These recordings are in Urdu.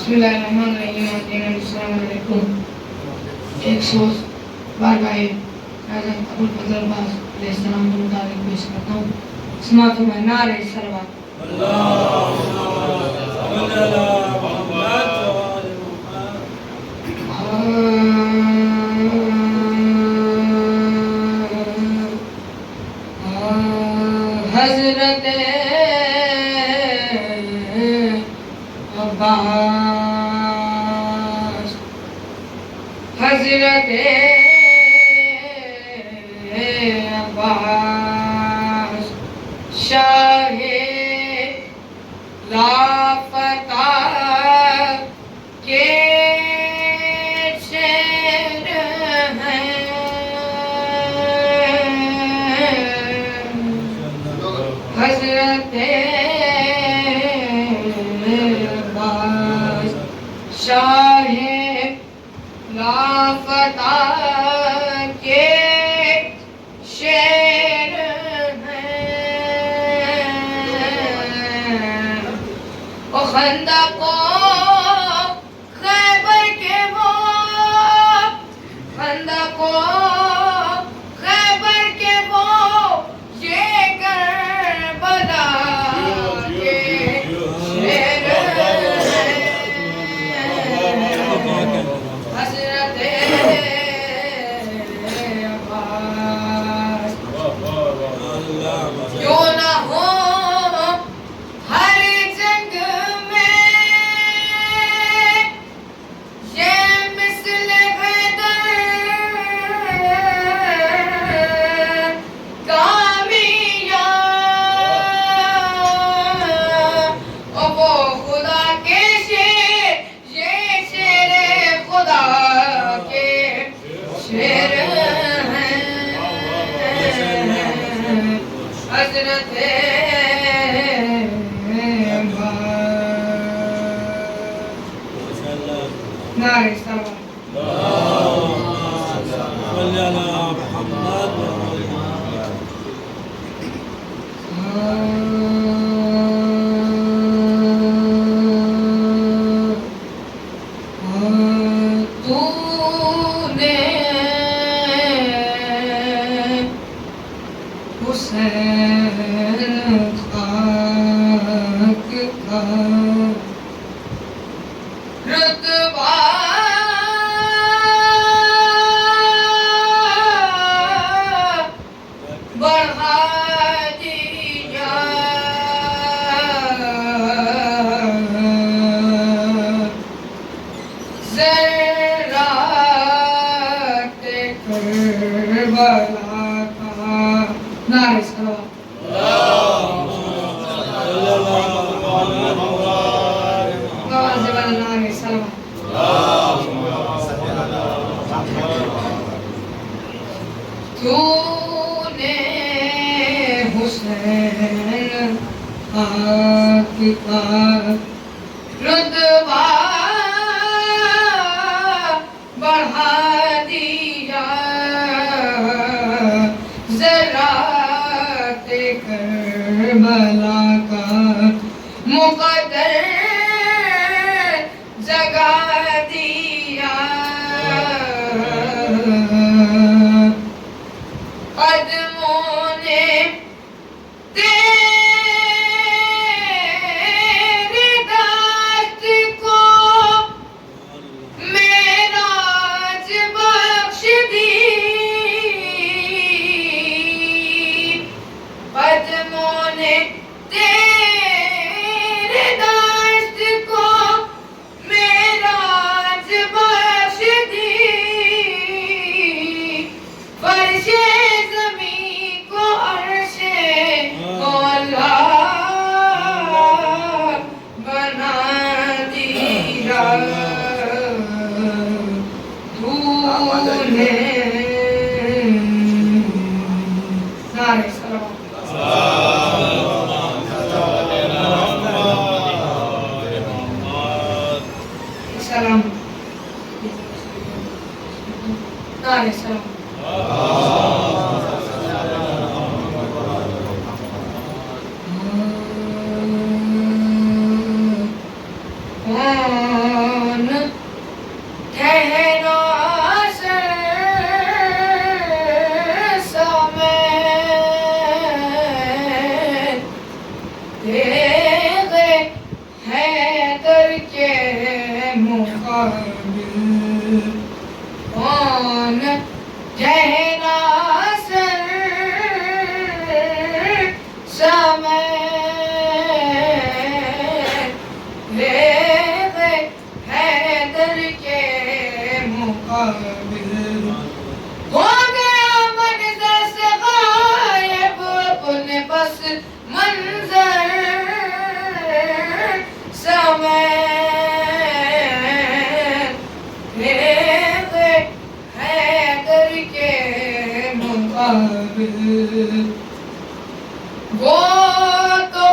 بسم اللہ الرحمن الرحیم۔ السلام علیکم۔ ایک سوز بارگاہ راجہ ابوالفضل عباس علیہ السلام کے مطابق پیش کرتا ہوں۔ سماعت میں نعرہ صلوات۔ حضرت عباس، حضرت عباس شاہ لافتہ کے شہر ہیں، حضرت عباس شاہ لافتہ کے شعر ہیں، وہ خندق و خیبر کے، وہ خندق و خیبر کے، وہ یہ کربلا کے شعر ہیں، حضرت عباس کیوں نہ ہو ہر جنگ میں یہ مثل حیدر کامیاب، اور وہ خدا کے شیر، یہ شیر خدا کے شیر ہیں، حضرت نعرہ صلوات۔ تو نے حسین خاک کا رتبہ بڑھا دیا، ذرات کربلا کا نعرہ صلوات۔ نعرہ صلوات۔ تو نے حسین خاک کا رتبہ بڑھا دیا، ذرات کربلا کا مقدر جگا دیا، قدموں نے تیرے دست کو معراج بخش دی، قدموں نے تیرے دست کو معراج بخش دی، فرش زمین کو عرش مولا بنا دیا، تو نے نعرہ صلوات۔ سلام نعرہ صلوات۔ Oh کون ٹھہرا کون ٹھہرا سمے حیدر کے مقابل ہو گیا منظر سے غائب اپنے بس منظر سمے وہ تو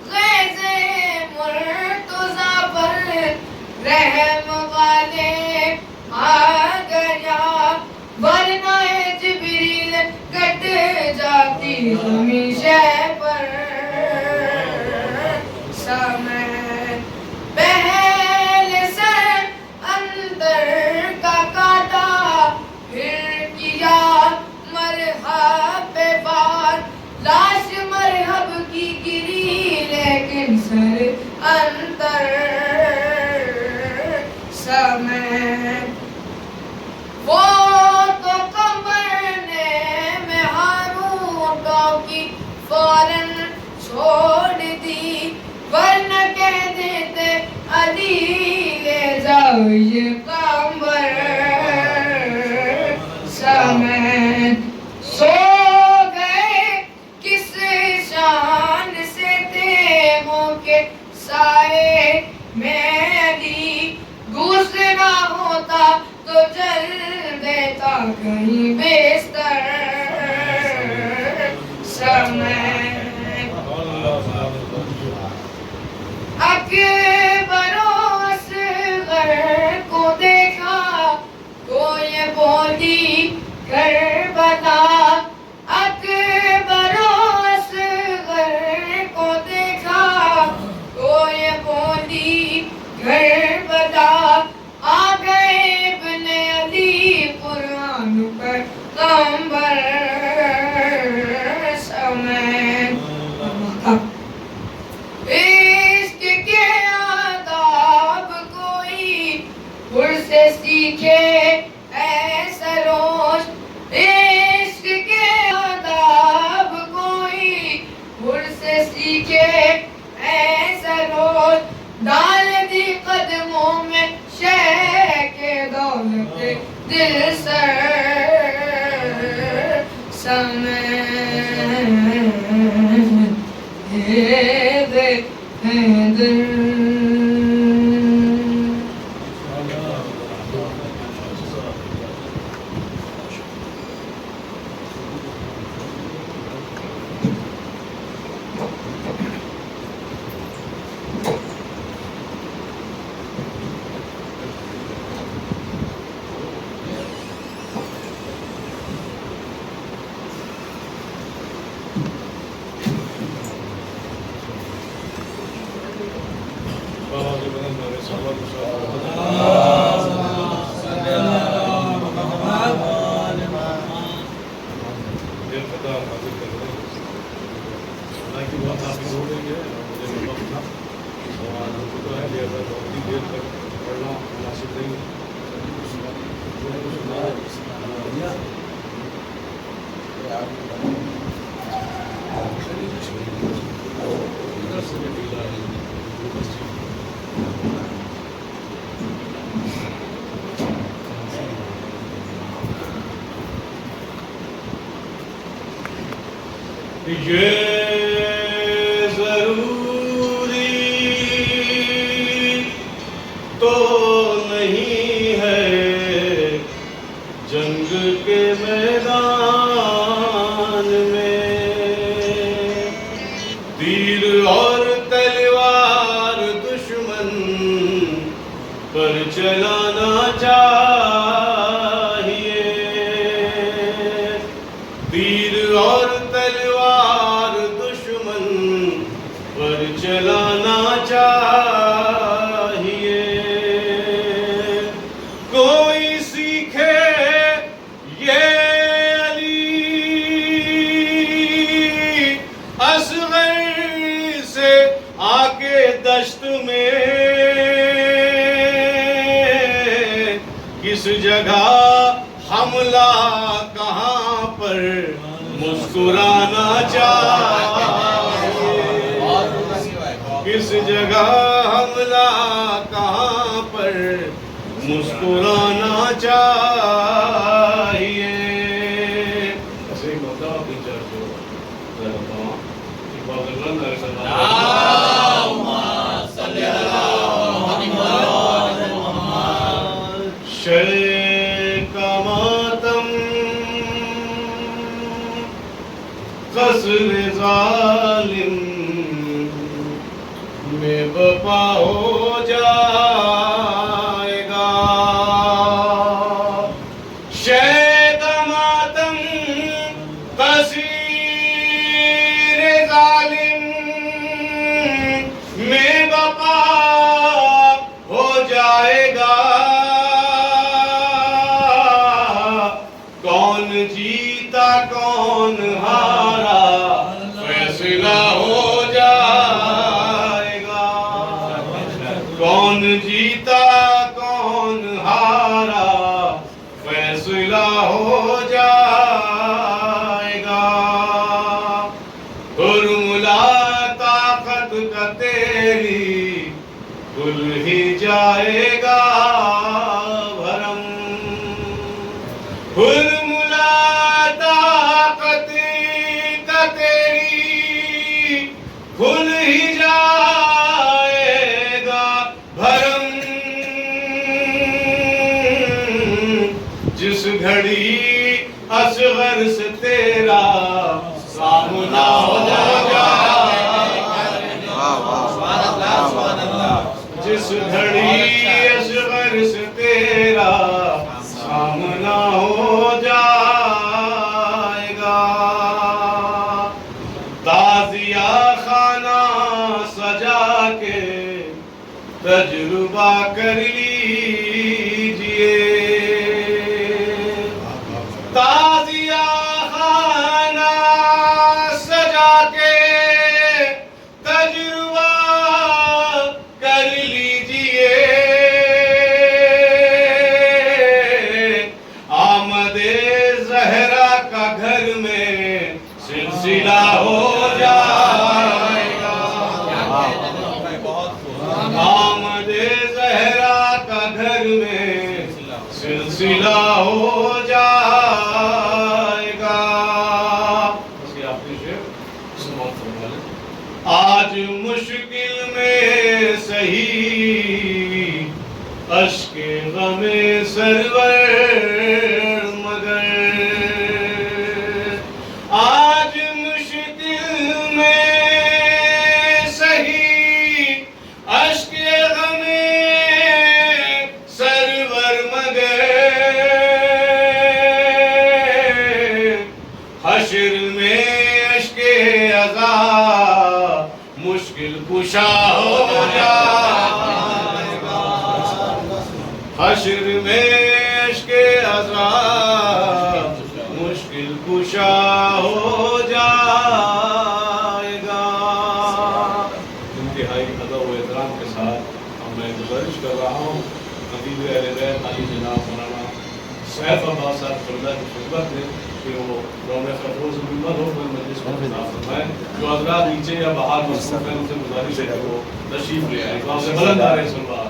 غیظ مرتضیٰ پر رحم والے آ گیا ورنہ جبریل کٹ جاتی زمین شہ پر سمے پہل سے اندر کا کاٹا پھر کیا مرحب بار لاش مرحب کی گری لیکن سر اندر سمے وہ تو کمرنے میں ہاروٹوں کی فوراً چھوڑ دی ورنہ کہہ دیتے علی لے جاؤ یہ کمر سمے سو گئے کس شان سے تیغوں کے سائے میں علی دوسرا ہوتا تو جل دیتا کہیں بستر سمے اکبر و اصغر کو دیکھا تو یہ بولی کربلا اکبر و اصغر کو دیکھا تو یہ بولی کربلا آ گئے ابن علی قرآن پر کمبر سمے عشق کے آداب کوئی خود سے سیکھے ایسا روش عشق کے آداب کوئی خود سے سیکھے ایسا روش ڈال دی قدموں میں شہ کے دولت دل سر سمے حیدر یہ ضروری تو نہیں ہے جنگ کے میدان میں تیر اور تلوار دشمن پر چلانا چاہیے تیر اور تلوار دشمن پر چلانا چاہیے کس جگہ حملہ کہاں پر مسکرانا چاہیے، کس جگہ حملہ کہاں پر مسکرانا چاہیے۔ ایسے ایک ہوتا ہے اپنی چرچ جو میں بتاؤں اقبال اللہ علیہ وسلم شے کا ماتم قصر ظالم میں بپا ہو جائے گا، شے کا ماتم قصر ظالم میں بپا ہو جائے گا، کون جیتا کون ہارا فیصلہ ہو جائے گا، کون جیتا کون ہارا فیصلہ ہو جائے گا، حرملا طاقت کا تیری کھل ہی جائے گا بھرم، حرملا طاقت کا تیری کھل ہی جائے گا بھرم، جس گھڑی اصغر سے تیرا سامنا ہو جائے گا، جس گھڑی اصغر سے تیرا سامنا ہو جائے گا، تازیہ خانہ سجا کے تجربہ کر لیجئے، تازیہ خانہ سجا کے تجربہ کر لیجئے، آمد زہرا کا گھر میں سلسلہ ہو جائے گا، آمد زہرا کا گھر میں سلسلہ ہو جائے گا، آج مشکل میں سہی اشک غم سرور مگر، آج مشکل میں سہی اشک غم سرور مگر، حشر میں اشک عزا مشکل کشا ہو جائے گا، حشر میں اشک عزا مشکل کشا ہو جائے گا۔ انتہائی ادب و احترام کے ساتھ میں گزارش کر رہا ہوں خطیب اہل بیت علی جناب مولانا سیف عباس صاحب فردا کی خدمت میں کہ وہ روم خطوز ممبر ہو کر مجلس کو خطاب فرمائیں، جو حضرات نیچے یا باہر مصروف ہیں ان سے گزارش ہے کہ وہ تشریف لے آئیں، کام سے بلند آ رہے ہیں سنوا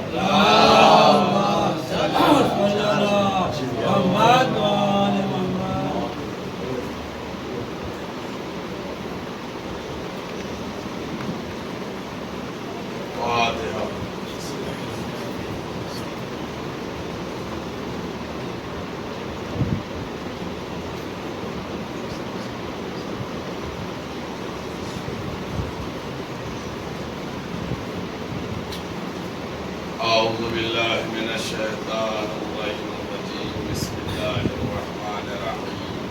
أعوذ بالله من الشيطان الرجيم بسم الله الرحمن الرحيم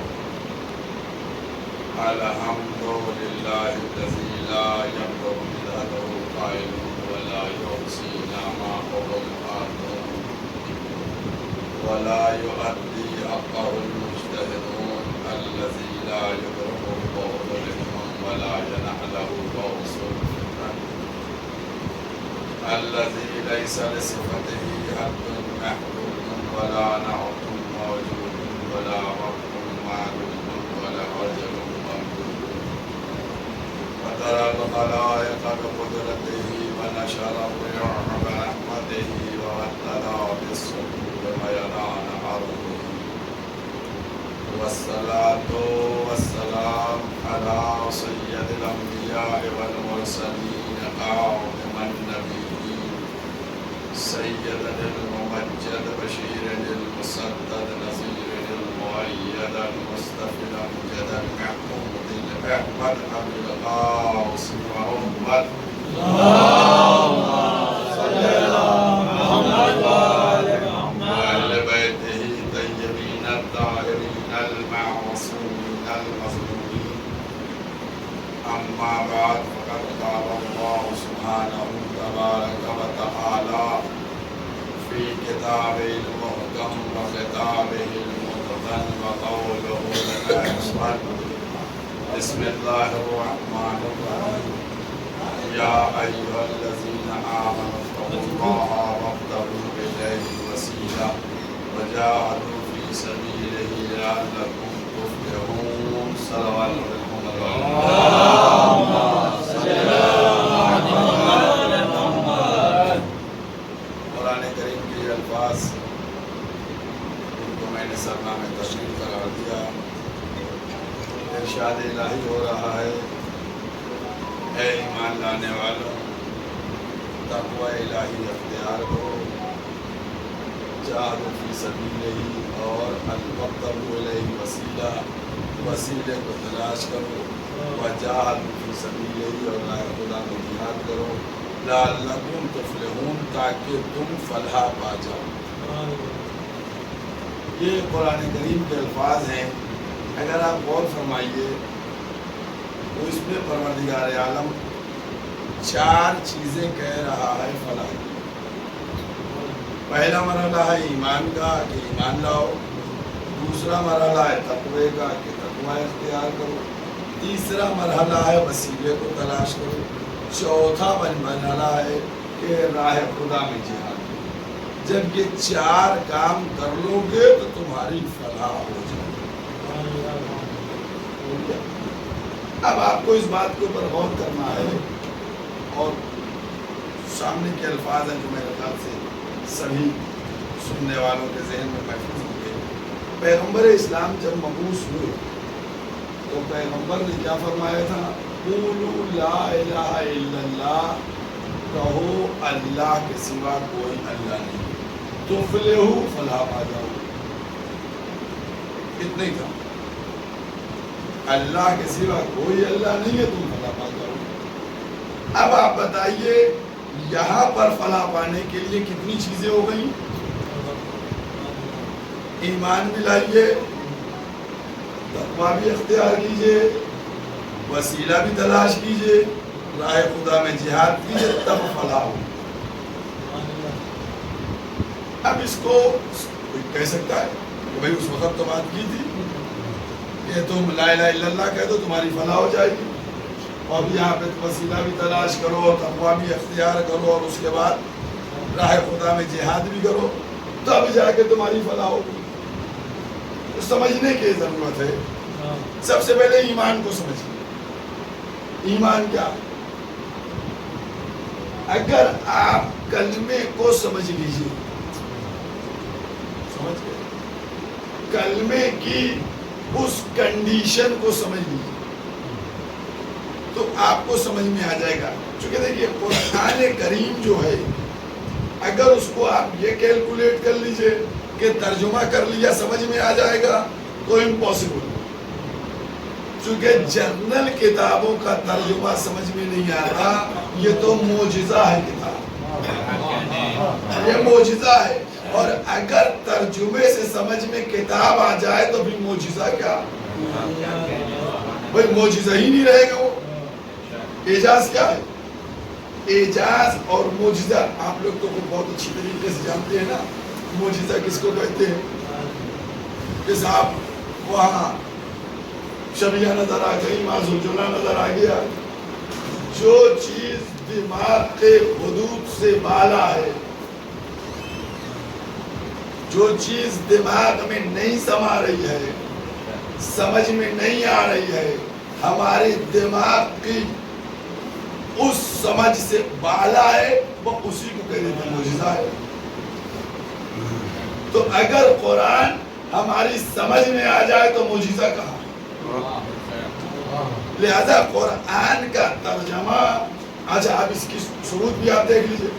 الحمد لله الذي لا يبدو مثله قائل ولا يحصي نعمه القادر ولا يؤدي حقه المجتهدون الذي لا يدرك القول لمن ولا جنح له توصل الذي ليس لصفته حد محدود ولا خلائق بقدرته ونشر الروح برحمته وابتلى بالصدور وينال عرضه والصلاة والسلام على سيد الأنبياء والمرسلين خاتم النبيين سيدنا الممجد بشير المسدد نذير المؤيد المصطفى الأمجد المحمود الأحمد أبي القاس محمد اللهم صل على محمد وآل بيته الطيبين الطاهرين المعصومين المظلومين أما بعد فقد قال الله سبحانه تبارك وتعالى في كتابه المحكم وخطابه المتقن وقوله الأحسن بسم الله الرحمن الرحيم يا أيها الذين آمنوا اتقوا الله وابتغوا إليه الوسيلة وجاهدوا في سبيله لعلكم تفلحون صلوات محمد اللهم صل على محمد قرآن کریم کے الفاظ ان کو میں نے سرنا میں تشریح قرار دیا ارشاد الہی ہو رہا ہے اے ایمان لانے والوں تقوی الہی اختیار کرو جاہدوا فی سبیلہ اور وابتغوا الیہ وسیلہ وسیلے کو تلاش کرو وجاہدوا فی سبیلہ اور راہ خدا میں جہاد کرو لعلکم تفلحون تاکہ تم فلاح پا جاؤ یہ قرآن کریم کے الفاظ ہیں اگر آپ غور فرمائیے تو اس میں پروردگار عالم 4 چیزیں کہہ رہا ہے فلاح کی پہلا مرحلہ ہے ایمان کا کہ ایمان لاؤ دوسرا مرحلہ ہے تقوی کا کہ تقوی اختیار کرو تیسرا مرحلہ ہے وسیلے کو تلاش کرو چوتھا مرحلہ ہے کہ راہ خدا میں جہاد جب یہ 4 کام کر لو گے تو تمہاری فلاح ہو جائے اب آپ کو اس بات کے اوپر غور کرنا ہے اور سامنے کے الفاظ ہیں جو میرے خیال سے سبھی سننے والوں کے ذہن میں محفوظ ہوں گے پیغمبر اسلام جب مبعوث ہوئے تو پیغمبر نے کیا فرمایا تھا قولوا لا الہ الا اللہ کہو اللہ کے سوا کوئی اللہ نہیں تفلحوا فلاح پا جاؤ اتنا ہی تھا اللہ کے سوا کوئی اللہ نہیں ہے تم فلاح پا جاؤ اب آپ بتائیے یہاں پر فلاح پانے کے لیے کتنی چیزیں ہو گئیں ایمان بھی لائیے تقویٰ بھی اختیار کیجئے وسیلہ بھی تلاش کیجئے راہ خدا میں جہاد کیجئے تب فلاح ہو اب اس کو کوئی کہہ سکتا ہے کہ بھئی اس وقت تو بات کی تھی کہ تم لا الہ الا اللہ کہہ دو تمہاری فلاح ہو جائے گی اور یہاں پہ وسیلہ بھی تلاش کرو تقویٰ بھی اختیار کرو اور اس کے بعد راہ خدا میں جہاد بھی کرو تب جا کے تمہاری فلاح ہوگی تو سمجھنے کی ضرورت ہے سب سے پہلے ایمان کو سمجھیے ایمان کیا اگر آپ کلمے کو سمجھ لیجیے سمجھ گئے کلمے کی اس کنڈیشن کو سمجھ لیجیے تو آپ کو سمجھ میں آ جائے گا چونکہ دیکھیے قرآن کریم جو ہے اگر اس کو آپ یہ کیلکولیٹ کر لیجئے کہ ترجمہ کر لیا سمجھ میں آ جائے گا تو امپاسبل چونکہ جنرل کتابوں کا ترجمہ سمجھ میں نہیں آتا یہ تو معجزہ ہے کتاب یہ معجزہ ہے اور اگر ترجمے سے سمجھ میں کتاب آ جائے تو بھی معجزہ کیا بھئی معجزہ ہی نہیں رہے گا وہ اعجاز کیا ہے اعجاز اور معجزہ آپ لوگ تو بہت اچھی طریقے سے جانتے ہیں نا معجزہ کس کو کہتے ہیں کہ صاحب وہاں شبیہ نظر آ گئی معزوجنہ نظر آ گیا جو چیز دماغ کے حدود سے بالا ہے جو چیز دماغ میں نہیں سما رہی ہے سمجھ میں نہیں آ رہی ہے ہمارے دماغ کی اس سمجھ سے بالا ہے وہ اسی کو کہہ دیتے ہیں معجزہ ہے. تو اگر قرآن ہماری سمجھ میں آ جائے تو معجزہ کہاں؟ لہذا قرآن کا ترجمہ. اچھا اب اس کی شروط بھی آپ دیکھ لیجئے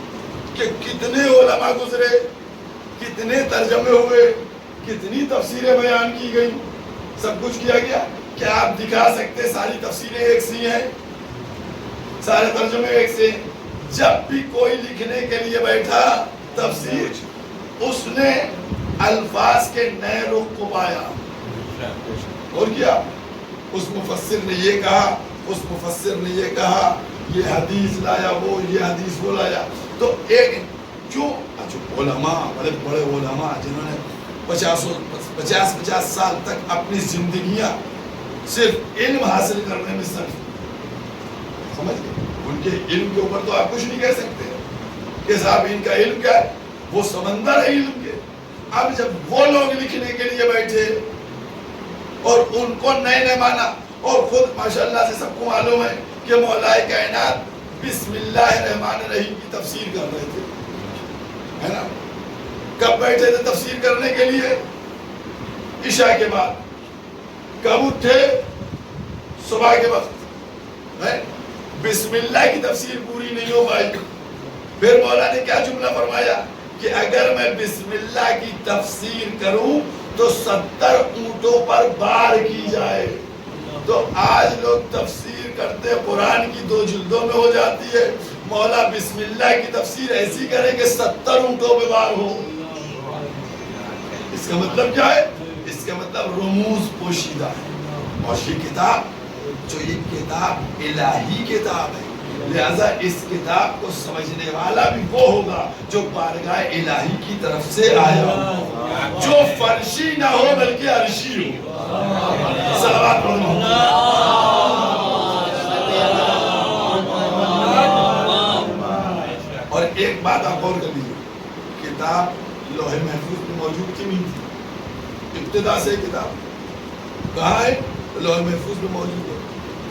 کہ کتنے علماء گزرے, کتنے ترجمے ہوئے, کتنی تفسیریں بیان کی گئی, سب کچھ کیا گیا. کیا آپ دکھا سکتے ساری تفسیریں ایک سی ہیں, سارے ترجمے ایک سے ہیں؟ جب بھی کوئی لکھنے کے لیے بیٹھا تفسیر, اس نے الفاظ کے نئے رخ کو پایا. اور کیا اس مفسر نے یہ کہا, اس مفسر نے یہ کہا, یہ حدیث لایا, وہ یہ حدیث وہ لایا. تو ایک جو علماء, بڑے بڑے علماء جنہوں نے 50 سال تک اپنی زندگیاں صرف علم حاصل کرنے میں صرف, سمجھ گئے, ان کے علم کے اوپر تو آپ کچھ نہیں کہہ سکتے کہ صاحب ان کا علم کیا ہے, وہ سمندر ہے علم کے. اب جب وہ لوگ لکھنے کے لیے بیٹھے اور ان کو نئے مانا, اور خود ماشاءاللہ سے سب کو معلوم ہے کہ مولائے کائنات بسم اللہ الرحمن الرحیم کی تفسیر کر رہے تھے, ہے نا. کب بیٹھے تھے تفسیر کرنے کے لیے؟ عشاء کے بعد. کب اٹھے؟ صبح کے وقت. بسم اللہ کی تفسیر پوری نہیں ہو پائی. پھر مولا نے کیا جملہ فرمایا کہ اگر میں بسم اللہ کی تفسیر کروں تو 70 اونٹوں پر بار کی جائے. تو آج لوگ تفسیر کرتے قرآن کی 2 جلدوں میں ہو جاتی ہے, مولا بسم اللہ کی تفسیر ایسی کرے کہ 70 اونٹوں پہ بار ہو. اس کا مطلب کیا ہے؟ اس کا مطلب رموز پوشیدہ ہے. اور یہ کتاب, جو یہ کتاب الہی کتاب ہے, لہذا اس کتاب کو سمجھنے والا بھی وہ ہوگا جو بارگاہ الہی کی طرف سے آیا ہو, جو فرشی نہ ہو بلکہ عرشی ہو. صلوات پڑھو. اور ایک بات آپ اور کر لیجیے, کتاب لوح محفوظ میں موجود کی نہیں تھی. ابتدا سے کتاب کہاں ہے؟ لوح محفوظ میں موجود ہے,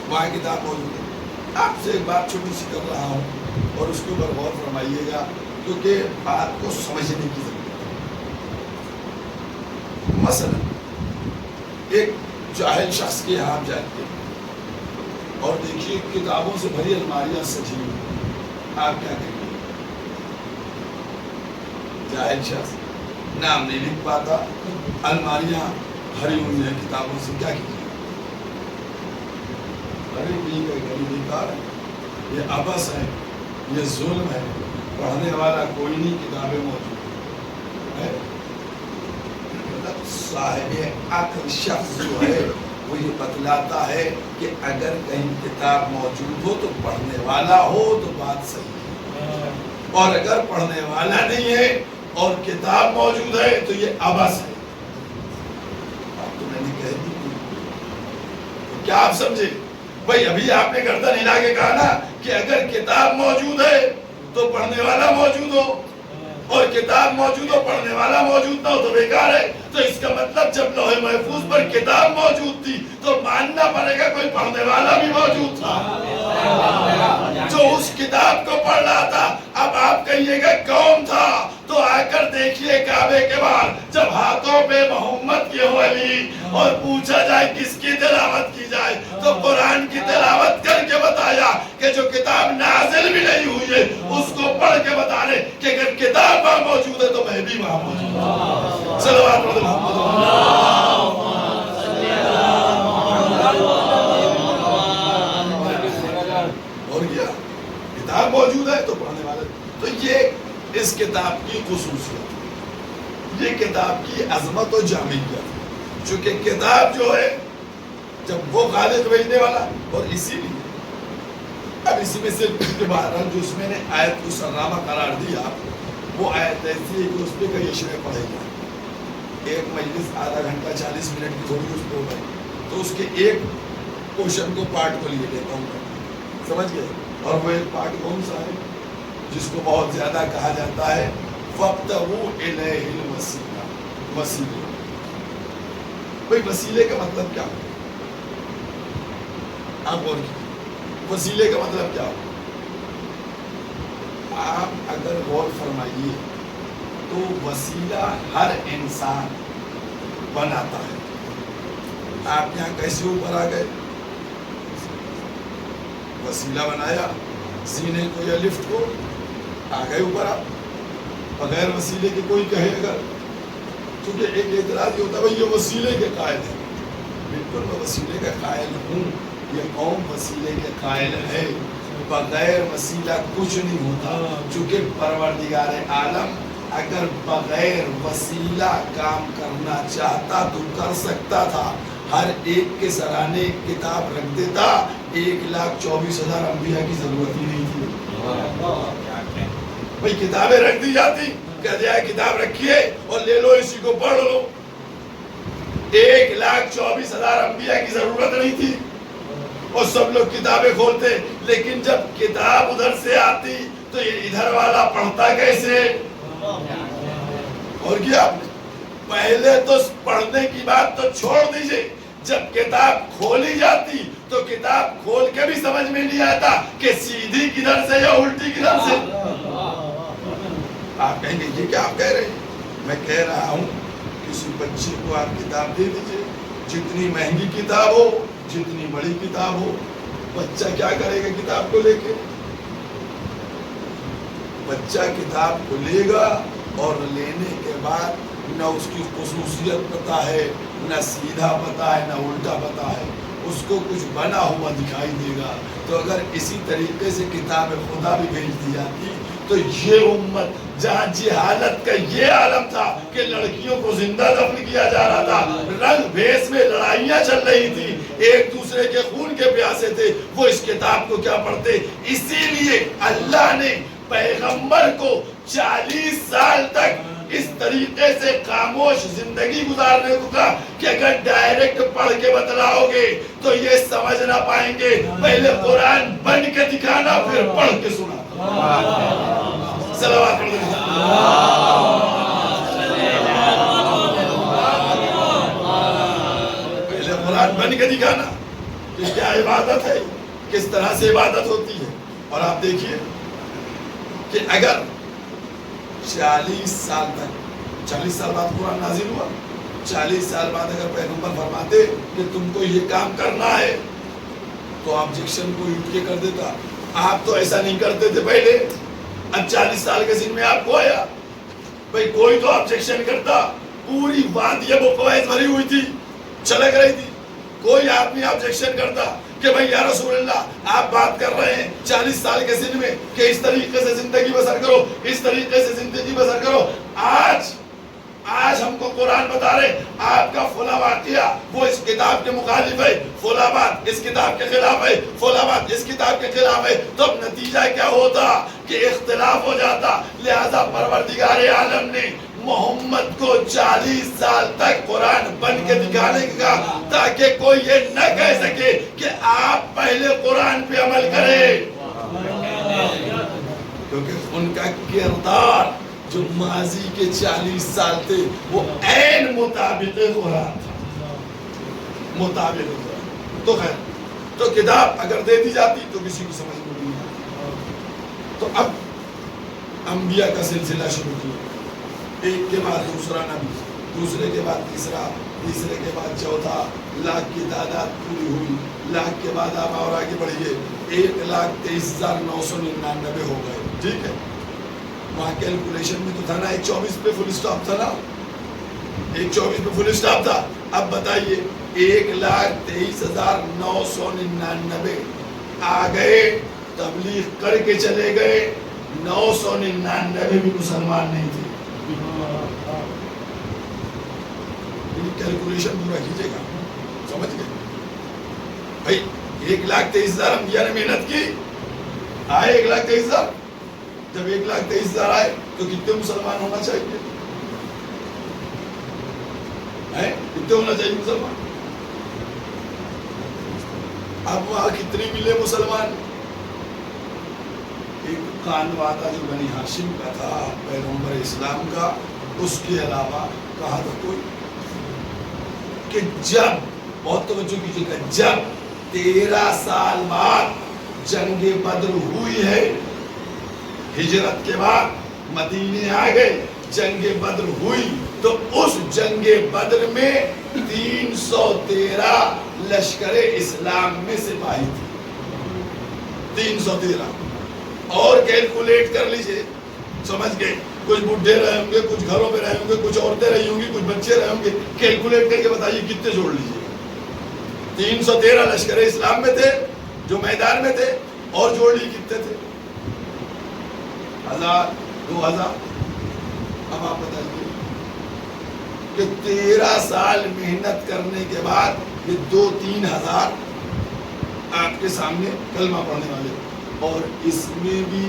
وہاں کتاب موجود ہے. آپ سے ایک بات چھوٹی سی کر رہا ہوں اور اس کے اوپر غور فرمائیے گا کیونکہ بات کو سمجھنے کی ضرورت ہے. مثلا ایک جاہل شخص کے یہاں جاتے ہیں اور دیکھیے کتابوں سے بھری الماریاں سجی ہوئی, آپ کیا کہیں گے؟ جاہل شخص نام نہیں لکھ پاتا, الماریاں بھری ہوئی ہیں کتابوں سے, کیا کیجیے؟ ارے غریبی کار ہے, یہ عبث ہے, یہ ظلم ہے, پڑھنے والا کوئی نہیں, کتابیں موجود ہے. مطلب صاحب عقل شخص جو ہے وہ یہ بتلاتا ہے کہ اگر کہیں کتاب موجود ہو تو پڑھنے والا ہو تو بات صحیح ہے, اور اگر پڑھنے والا نہیں ہے اور کتاب موجود ہے تو یہ عبث ہے. بات تو میں نے کہہ دی, کیا آپ سمجھے بھائی؟ ابھی آپ نے گردن ہلا کے کہا نا کہ اگر کتاب موجود ہے تو پڑھنے والا موجود ہو, اور کتاب موجود ہو پڑھنے والا موجود نہ ہو تو بیکار ہے. تو اس کا مطلب جب لوح محفوظ پر کتاب موجود تھی تو ماننا پڑے گا کوئی پڑھنے والا بھی موجود تھا جو اس کتاب کو پڑھ رہا تھا. اب آپ کہیے گا کون تھا, تو آ کر دیکھیے کعبے کے باہر جب ہاتھوں پہ محمد کے علی اور پوچھا جائے کس کی تلاوت کی جائے تو قرآن کی تلاوت کر کے بتایا کہ جو کتاب نازل بھی نہیں ہوئی ہے اس کو پڑھ کے بتا رہے کہ اگر کتاب وہاں موجود ہے تو میں بھی وہاں موجود ہوں. صلوات پڑھو محمد. اور کیا کتاب موجود ہے تو پڑھنے والے. تو یہ اس کتاب کی خصوصیت, یہ کتاب کی عظمت و جامعیت. چونکہ کتاب جو ہے جب وہ خالق بھیجنے والا, اور اسی لیے اب اسی میں سے بہرحال جو اس میں نے آیت کو سرنامہ قرار دیا وہ آیت ایسی ہے کہ اس پہ کئی اشرے پڑھے گا. ایک مجلس آدھا گھنٹہ 40 منٹ کی تھوڑی اس کو گئی تو اس کے ایک پورشن کو پارٹ کو لیے لیتا ہوں, سمجھ گئے. اور وہ ایک پارٹ کون سا ہے جس کو بہت زیادہ کہا جاتا ہے فَابْتَغُوا إِلَيْهِ الْوَسِيلَةَ, وسیلے. بھئی وسیلے کا مطلب کیا ہو؟ آپ اور وسیلے کا مطلب کیا ہو؟ آپ اگر غور فرمائیے تو وسیلہ ہر انسان بناتا ہے. آپ یہاں کیسے اوپر آ گئے؟ وسیلہ بنایا، سینے کو یا لفٹ کو، آ گئے اوپر آپ. بغیر وسیلے کے کوئی کہے اگر، کیونکہ ایک اعتراض یہ ہوتا ہے بھائی یہ وسیلے کے قائل ہے. بالکل میں وسیلے کا قائل ہوں، یہ قوم وسیلے کے قائل ہے. بغیر وسیلہ کچھ نہیں ہوتا، چونکہ پروردگار عالم اگر بغیر وسیلہ کام کرنا چاہتا تو کر سکتا تھا. ہر ایک کے سرانے ایک کتاب رکھ دیتا، 1,24,000 انبیاء کی ضرورت ہی نہیں تھی. بھئی کتابیں رکھ دی جاتی، کہہ دیا کتاب رکھیے اور لے لو اسی کو پڑھ لو. 1,24,000 انبیاء کی ضرورت نہیں تھی اور سب لوگ کتابیں کھولتے. لیکن جب کتاب ادھر سے آتی تو یہ ادھر والا پڑھتا کیسے؟ اور کیا پہلے تو پڑھنے کی بات تو چھوڑ دیجئے، جب کتاب کھولی جاتی تو کتاب کھول کے بھی سمجھ میں نہیں آتا کہ سیدھی کدھر سے یا الٹی کدھر سے. آپ کہیں گے یہ کیا آپ کہہ رہے ہیں؟ میں کہہ رہا ہوں کسی بچے کو آپ کتاب دے دیجئے، جتنی مہنگی کتاب ہو، جتنی بڑی کتاب ہو، بچہ کیا کرے گا کتاب کو لے کے؟ بچہ کتاب کو لے گا اور لینے کے بعد نہ اس کی خصوصیت پتہ ہے، نہ سیدھا پتہ ہے، نہ الٹا پتہ ہے، اس کو کچھ بنا ہوا دکھائی دے گا. تو اگر اسی طریقے سے کتاب خدا بھی بھیج دی جاتی تو یہ امت جہاں جہالت کا یہ عالم تھا کہ لڑکیوں کو زندہ دفن کیا جا رہا تھا، رنگ بھیس میں لڑائیاں چل رہی تھی، ایک دوسرے کے خون کے پیاسے تھے، وہ اس کتاب کو کیا پڑھتے؟ اسی لیے اللہ نے پیغمبر کو 40 سال تک اس طریقے سے خاموش زندگی گزارنے کو کہا کہ اگر ڈائریکٹ پڑھ کے بتلاؤ گے تو یہ سمجھ نہ پائیں گے، پہلے قرآن بن کے دکھانا پھر پڑھ کے سنا. صلوات پڑھ دیں. پہلے قرآن بن کے دکھانا کہ کیا عبادت ہے، کس طرح سے عبادت ہوتی ہے. اور آپ دیکھیے کہ اگر 40 سال تک، 40 سال بعد قرآن نازل ہوا، 40 سال بعد اگر پیغمبر فرماتے کہ تم کو یہ کام کرنا ہے تو آبجیکشن کو اٹھ کے کر دیتا. آپ تو ایسا نہیں کرتے تھے پہلے، اب 40 سال کے سن میں آپ کو آیا بھئی کوئی تو آبجیکشن کرتا. پوری وادی بقویز بھری ہوئی تھی، چلک رہی تھی، کوئی آدمی آبجیکشن کرتا کہ بھئی یا رسول اللہ آپ بات کر رہے ہیں 40 سال کے سن میں کہ اس طریقے سے زندگی بسر کرو، اس طریقے سے زندگی بسر کرو. آج ہم کو قرآن بتا رہے آپ کا فلاں واقعہ وہ اس کتاب کے مخالف ہے، فلاں بات اس کتاب کے خلاف ہے، فلاں بات اس کتاب کے خلاف ہے. تو اب نتیجہ کیا ہوتا کہ اختلاف ہو جاتا. لہذا پروردگار عالم نے محمد کو 40 سال تک قرآن بن کے دکھانے کا تاکہ کوئی یہ نہ کہہ سکے کہ آپ پہلے قرآن پہ عمل کریں. کیونکہ ان کا کردار جو ماضی کے 40 سال تھے وہ عین مطابق قرآن تھا، مطابق قرآن. تو خیر، تو کتاب اگر دے دی جاتی تو کسی کو سمجھ میں نہیں آتی. تو اب انبیاء کا سلسلہ شروع کیا، ایک کے بعد دوسرا نبی، دوسرے کے بعد تیسرا، تیسرے کے بعد چوتھا. لاکھ کی تعداد پوری ہوئی. لاکھ کے بعد آپ اور آگے بڑھیے، 1,23,999 ہو گئے. ٹھیک ہے، وہاں کیلکولیشن میں تو تھا نا 1,24 پہ فل اسٹاپ تھا نا، 1,24 پہ فل اسٹاپ تھا. اب بتائیے 1,23,999 آ گئے، تبلیغ کر کے چلے گئے، 999 بھی مسلمان نہیں تھے. کیلکولیشن پورا کیجئے گا، سمجھ گئے بھائی. 1,23,000 انبیاء نے محنت کی، آئے 1,23,000. جب 1,23,000 آئے تو کتنے مسلمان ہونا چاہیے؟ کتنے ہونا چاہیے مسلمان؟ اب وہاں کتنی ملے مسلمان؟ ایک خانوادہ جو بنی ہاشم کا تھا پیغمبر اسلام کا، اس کے علاوہ کہا تھا کوئی کہ جب، بہت توجہ کیجیے گا، جب 13 سال بعد جنگ بدر ہوئی ہے ہجرت کے بعد مدینے آ گئے, جنگ بدر ہوئی, تو اس جنگ بدر میں 313 لشکر اسلام میں سپاہی تھے, 313. اور کیلکولیٹ کر لیجئے, سمجھ گئے, کچھ بڈھے رہے ہوں گے, کچھ گھروں پہ رہے ہوں گے, کچھ عورتیں رہی ہوں گی, کچھ بچے رہے ہوں گے, کیلکولیٹ کر کے بتائیے کتنے جوڑ لیجئے. 313 لشکر اسلام میں تھے جو میدان میں تھے, اور جوڑ لیے کتنے تھے, 1000 2000. اب آپ بتائیے کہ 13 سال محنت کرنے کے بعد یہ 2-3 ہزار آپ کے سامنے کلمہ پڑھنے والے, اور اس میں بھی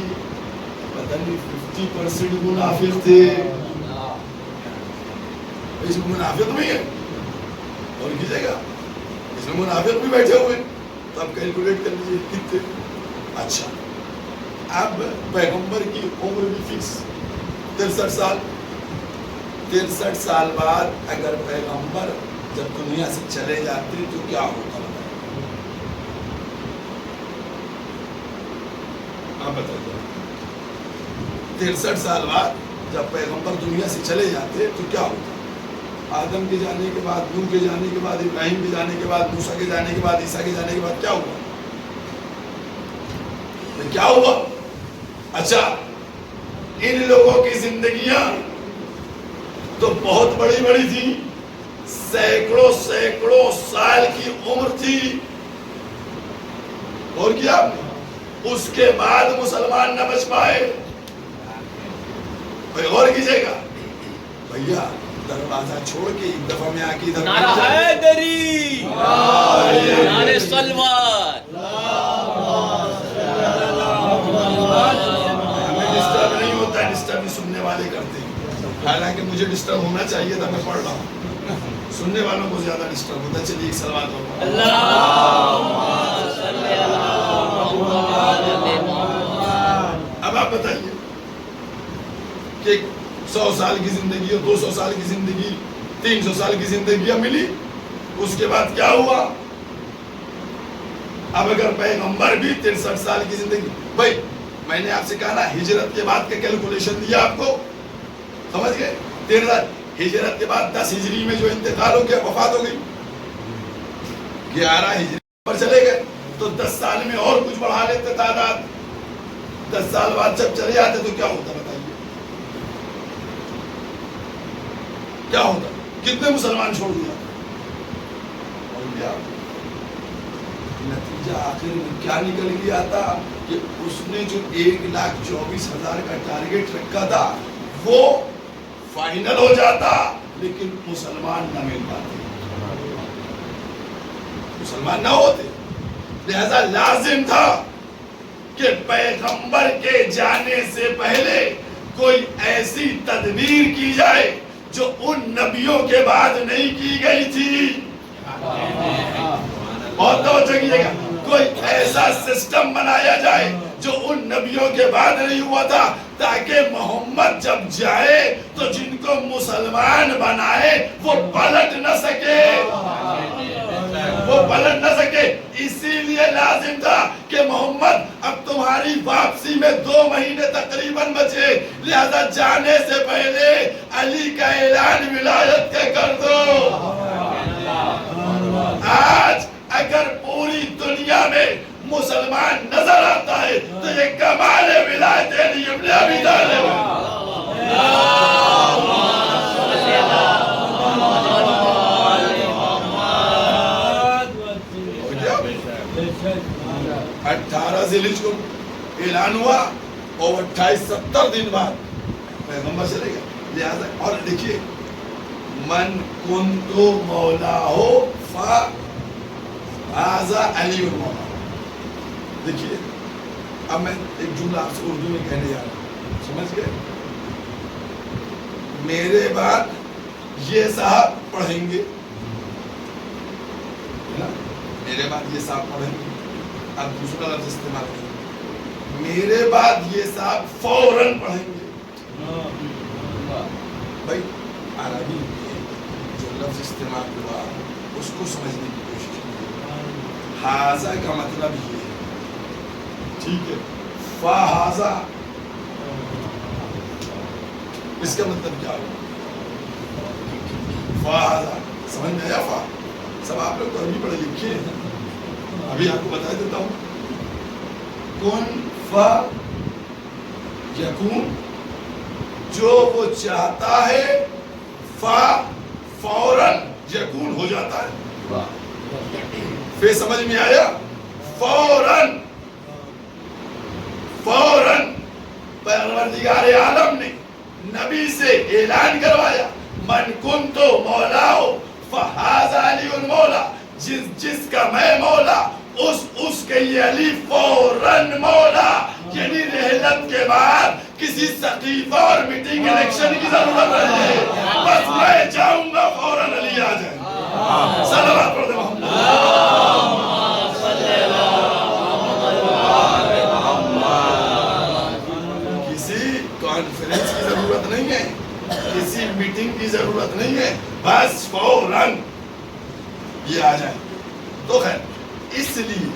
پتہ نہیں 50% منافق تھے. اس میں منافق بھی ہے, اور کیجیے گا اس میں منافق بھی بیٹھے ہوئے, تو آپ کیلکولیٹ کر لیجیے کتنے. اچھا, اب پیغمبر کی عمر بھی فکس 63 سال. 63 سال بعد اگر پیغمبر جب دنیا سے چلے جاتے تو کیا ہوتا ہے, آپ بتائیے. 63 سال بعد جب پیغمبر دنیا سے چلے جاتے تو کیا ہوتا؟ آدم کے جانے کے بعد, نوح کے جانے کے بعد, ابراہیم کے جانے کے بعد, موسیٰ کے جانے کے بعد, عیسیٰ کے جانے کے بعد کیا ہوا؟ کیا ہوا؟ اچھا, ان لوگوں کی زندگیاں تو بہت بڑی بڑی تھی, سینکڑوں سال کی عمر تھی, اور کیا اس کے بعد مسلمان نہ بچ پائے. بھائی اور کیجئے گا, بھیا دروازہ چھوڑ کے ایک دفعہ میں آ کے ادھر نعرہ حیدری, نعرہ سلوات. ہمیں ڈسٹرب نہیں ہوتا, ڈسٹرب سننے والے کرتے ہیں, حالانکہ مجھے ڈسٹرب ہونا چاہیے تھا, میں پڑھ رہا ہوں, سننے والوں کو زیادہ ڈسٹرب ہوتا ہے. چلیے ایک سلوات ہوگا. اب آپ بتائیے کہ 100 سال کی زندگی, 200 سال کی زندگی, 300 سال کی زندگیاں ملی, اس کے بعد کیا ہوا؟ اب اگر پیغمبر بھی 63 سال کی زندگی, بھائی میں نے آپ سے کہا نا ہجرت کے بعد کا کیلکولیشن دیا آپ کو, سمجھ گئے؟ 13 ہجرت کے بعد 10 ہجری میں جو انتقال ہو گیا, وفات ہو گئی, 11 ہجری پر چلے گئے, تو 10 سال میں اور کچھ بڑھا لیتے تعداد. 10 سال بعد جب چلے جاتے تو کیا ہوتا بتائیے, کیا ہوتا؟ کتنے مسلمان چھوڑ دیا؟ اور کیا نتیجہ آخر میں کیا نکل گیا تھا کہ اس نے جو 1,24,000 کا ٹارگیٹ رکھا تھا وہ فائنل ہو جاتا, لیکن مسلمان نہ مل پاتے, مسلمان نہ ہوتے. لہذا لازم تھا کہ پیغمبر کے جانے سے پہلے کوئی ایسی تدبیر کی جائے جو ان نبیوں کے بعد نہیں کی گئی تھی. بہت توجہ کیجیے گا, کوئی ایسا سسٹم بنایا جائے جو ان نبیوں کے بعد نہیں ہوا تھا, تاکہ محمد جب جائے تو جن کو مسلمان بنائے وہ پلٹ نہ سکے, وہ پلٹ نہ سکے. اسی لیے لازم تھا کہ محمد اب تمہاری واپسی میں 2 مہینے تقریباً بچے, لہذا جانے سے پہلے علی کا اعلان ولایت کا کر دو. آج اگر پوری دنیا میں مسلمان نظر آتا ہے تو یہ کمال ولایت علی ابن ابی طالب. ذی الحجہ کو اعلان ہوا اور 28-70 دن بعد پیغمبر چلے گئے. لہذا اور دیکھیے, من کنتو مولا ہو فہذا علی مولا. دیکھیے اب میں ایک جملہ آپ سے اردو میں کہنے جا رہا ہوں, سمجھ گئے؟ میرے بعد یہ صاحب پڑھیں گے, میرے بعد یہ صاحب پڑھیں گے. اب دوسرا لفظ استعمال کریں, میرے بعد یہ صاحب فوراً پڑھیں گے. بھائی عربی میں جو لفظ استعمال ہوا اس کو سمجھنے کی کوشش کیجیے. حاضہ کا مطلب یہ ہے, ٹھیک ہے, فہذا اس کا مطلب کیا ہوا؟ فہذا سمجھ میں آیا؟ فا سب آپ لوگ تو ابھی پڑھے لکھے ہیں، ابھی آپ کو بتا دیتا ہوں. کن فا یکون، جو وہ چاہتا ہے فا فوراً یکون ہو جاتا ہے. پھر سمجھ میں آیا؟ فوراً فوراً پروردگار عالم نے نبی سے اعلان کروایا من کنتو مولاہو فہذا علی مولا، جس کا میں مولا اس کے یہ علی فوراً مولا. یعنی رحلت کے بعد کسی سقیفہ اور میٹنگ الیکشن کی ضرورت نہیں ہے، بس میں جاؤں گا فوراً علی آ جائے. صلوات پڑھ دے محمد. کسی کانفرنس کی ضرورت نہیں ہے، کسی میٹنگ کی ضرورت نہیں ہے، بس فوراً یہ آ جائے. تو خیر اس لیے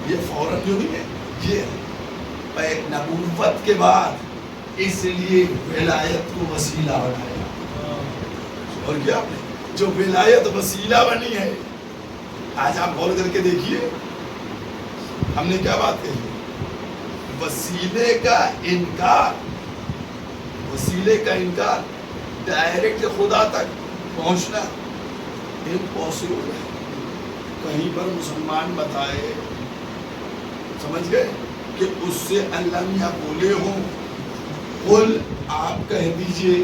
یہ فوراً جو نہیں ہے، یہ نبوت کے بعد اس لیے ولایت کو وسیلہ بنایا. اور کیا آپ نے جو ولایت وسیلہ بنی ہے، آج آپ غور کر کے دیکھیے ہم نے کیا بات کہی؟ وسیلے کا انکار، وسیلے کا انکار، ڈائریکٹ خدا تک پہنچنا امپاسبل ہے. کہیں پر مسلمان بتائے، سمجھ گئے کہ اس سے اللہ میاں بولے ہوں قل آپ کہہ دیجئے،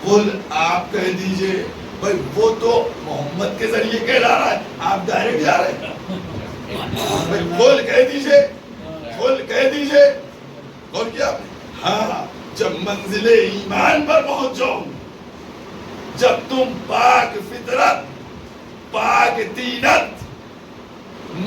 قل آپ کہہ دیجئے. بھائی وہ تو محمد کے ذریعے کہہ رہا ہے، آپ ڈائریکٹ جا رہے ہیں. قل کہہ دیجئے، قل کہہ دیجئے. اور کیا ہاں جب منزل ایمان پر پہنچ جاؤ، جب تم پاک فطرت، پاک دینت،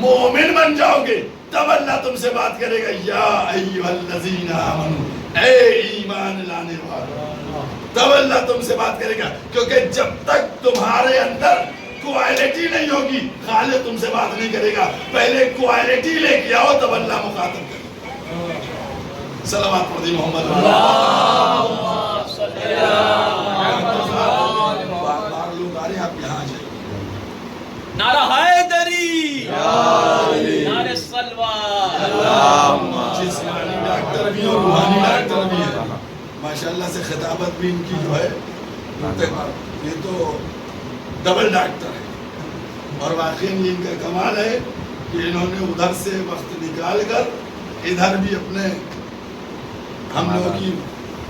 مومن بن جاؤ گے، تب اللہ تم سے بات کرے گا یا ایھا الذین آمنوا، اے ایمان لانے والو. تب اللہ تم سے بات کرے گا، کیونکہ جب تک تمہارے اندر کوالٹی نہیں ہوگی خالق تم سے بات نہیں کرے گا. پہلے کوالٹی لے کے آؤ تب اللہ مخاطب کرے گا. صلوات پڑھ دی محمد. بار لوگ آ رہے ہیں، آپ یہاں آ جائیں. نعرہ حیدری، نعرہ سلوات. جسمانی ڈاکٹر بھی اور روحانی ڈاکٹر بھی ہے. ماشاءاللہ سے خطابت بھی ان کی جو ہے یہ تو ڈبل ڈاکٹر ہے. اور واقعی ان کا کمال ہے کہ انہوں نے ادھر سے وقت نکال کر ادھر بھی اپنے ہم لوگوں کی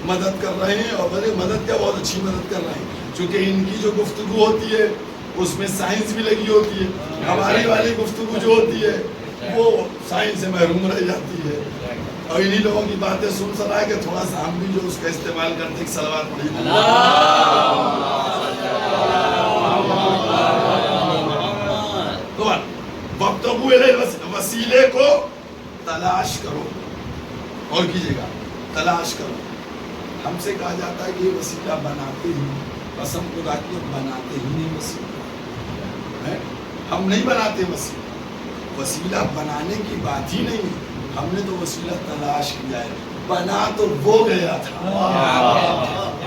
مدد کر رہے ہیں. اور بڑے مدد کیا، بہت اچھی مدد کر رہے ہیں. چونکہ ان کی جو گفتگو ہوتی ہے اس میں سائنس بھی لگی ہوتی ہے. ہماری والی گفتگو جو ہوتی ہے وہ سائنس سے محروم رہ جاتی ہے. اور انہی لوگوں کی باتیں سن سنا ہے کہ تھوڑا سا ہم بھی جو اس کا استعمال کرتے ہیں. صلوات پڑھی. تو وابتغوا الیہ، وسیلے کو تلاش کرو. اور کیجئے گا، تلاش کرو. ہم سے کہا جاتا ہے کہ یہ وسیلہ بناتے ہی، قسم خدا کی بناتے ہی نہیں وسیلہ. ہم نہیں بناتے وسیلہ، وسیلہ بنانے کی بات ہی نہیں ہے. ہم نے تو وسیلہ تلاش کیا ہے. بنا تو وہ گیا تھا،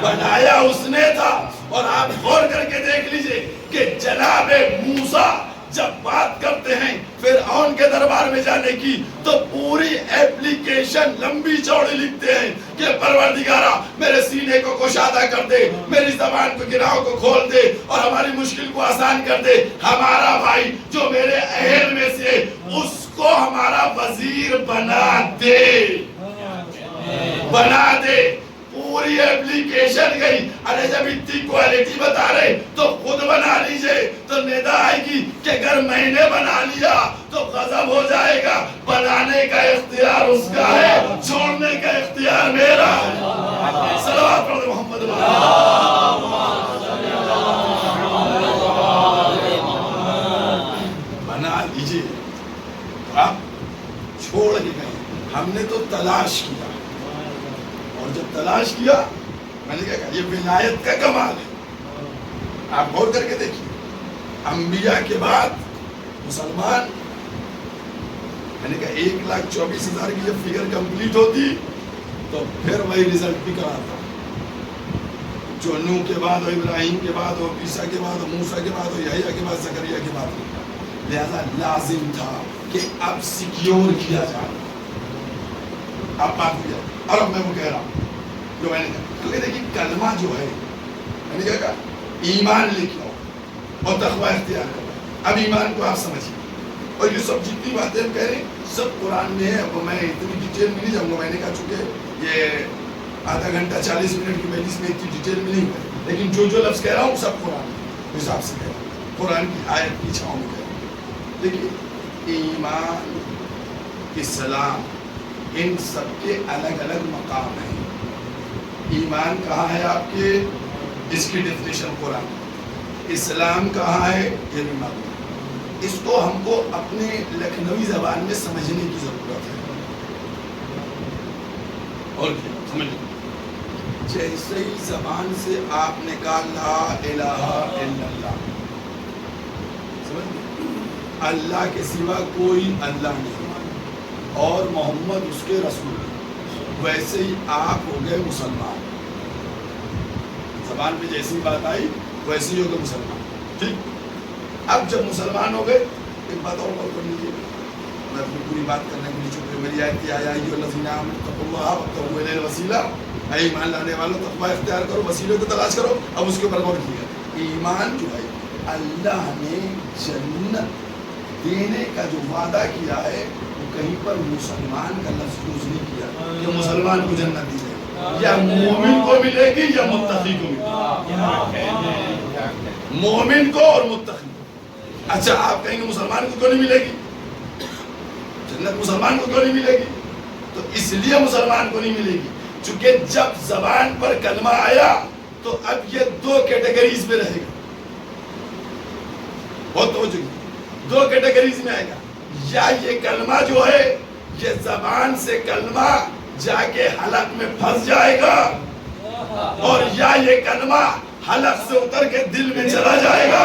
بنایا اس نے تھا. اور آپ غور کر کے دیکھ لیجئے کہ جناب موسیٰ جب بات کرتے ہیں فرعون کے دربار میں جانے کی تو پوری ایپلیکیشن لمبی چوڑی لکھتے ہیں کہ پروردگارا میرے سینے کو کشادہ کر دے، میری زبان کو گناہوں کو کھول دے اور ہماری مشکل کو آسان کر دے. ہمارا بھائی جو میرے اہل میں سے اس کو ہمارا وزیر بنا دے، بنا دے. پوری ایپلیکیشن گئی. ارے جب اتنی کوالٹی بتا رہے تو خود بنا لیجئے. تو ندا آئے گی کہ اگر میں نے بنا لیا تو غضب ہو جائے گا. بنانے کا اختیار اس کا ہے، چھوڑنے کا اختیار میرا ہے. صلوات پڑھ محمد. بنا لیجئے. آپ چھوڑ کے گئے. ہم نے تو تلاش کیا، اور جب تلاش کیا میں نے کیا کہا یہ ولایت کا کمال ہے. آپ غور کر کے دیکھیے انبیاء کے بعد مسلمان، میں نے کہا 1,24,000 کی جب فگر کمپلیٹ ہوتی تو پھر وہی رزلٹ بھی کراتا. جو نوح کے بعد ہو، ابراہیم کے بعد ہو، عیسیٰ کے بعد ہو، موسیٰ کے بعد ہو، یحییٰ کے بعد، زکریا کے بعد ہو، لہذا لازم تھا کہ اب سیکیور کیا جائے. اب بات ہو جائے. اور اب میں وہ کہہ رہا ہوں جو میں نے کہا، کیونکہ دیکھیے کلمہ جو ہے، میں نے کیا کہا، ایمان لے کے آؤ اور تقوی اختیار کرو. اب ایمان کو آپ سمجھیے، اور یہ سب جتنی باتیں ہم کہہ رہے ہیں سب قرآن میں ہے. اب میں اتنی ڈیٹیل میں نہیں جاؤں گا، میں نے کہا چونکہ یہ آدھا گھنٹہ 40 منٹ کی مجلس میں اتنی ڈیٹیل میں نہیں ہوئے، لیکن جو جو لفظ کہہ رہا ہوں سب قرآن میں حساب سے کہہ رہا ہوں، قرآن کی آیت کی چھاؤں میں کہہ رہا ہوں. دیکھیے ایمان، اسلام، ان سب کے الگ الگ مقام ہیں. ایمان کہاں ہے آپ کے، اس کی ڈیفینیشن قرآن. اسلام کہاں ہے، یہ بھی معلوم. اس کو ہم کو اپنے لکھنوی زبان میں سمجھنے کی ضرورت ہے. اور کیا سمجھ جیسے ہی زبان سے آپ نے کہا لا الہ الا اللہ، سمجھ اللہ کے سوا کوئی اللہ نہیں اور محمد اس کے رسول، ویسے ہی آپ ہو گئے مسلمان. زبان پہ جیسی بات آئی ویسے ہی ہو گئے مسلمان. ٹھیک، اب جب مسلمان ہو گئے ایک بات اور غور کر لیجیے. میں اپنی پوری بات کرنے کے لیے چونکہ میری آیت کی آیا ایھا الذین آمنوا اتقوا اللہ وابتغوا الیہ الوسیلہ، اے ایمان لانے والوں تقوی اختیار کرو، وسیلے کو تلاش کرو. اب اس کے اوپر غور کیجیے. ایمان جو ہے اللہ نے جنت دینے کا جو وعدہ کیا ہے وہ کہیں پر مسلمان کا لفظ یوز نہیں کیا کہ مسلمان کو جنت دی جائے، یا مومن کو ملے گی یا متقی کو ملے گی، مومن کو اور متقی کو. اچھا آپ کہیں گے مسلمان کو کیوں نہیں ملے گی، جنت مسلمان کو کیوں نہیں ملے گی؟ تو اس لیے مسلمان کو نہیں ملے گی چونکہ جب زبان پر کلمہ آیا تو اب یہ دو کیٹیگریز میں رہے گا. بہت توجہ، دو کیٹیگریز میں آئے گا. یا یہ کلمہ جو ہے یہ زبان سے کلمہ جا کے حلق میں پھنس جائے گا، اور یا یہ کلمہ حلق سے اتر کے دل میں چلا جائے گا.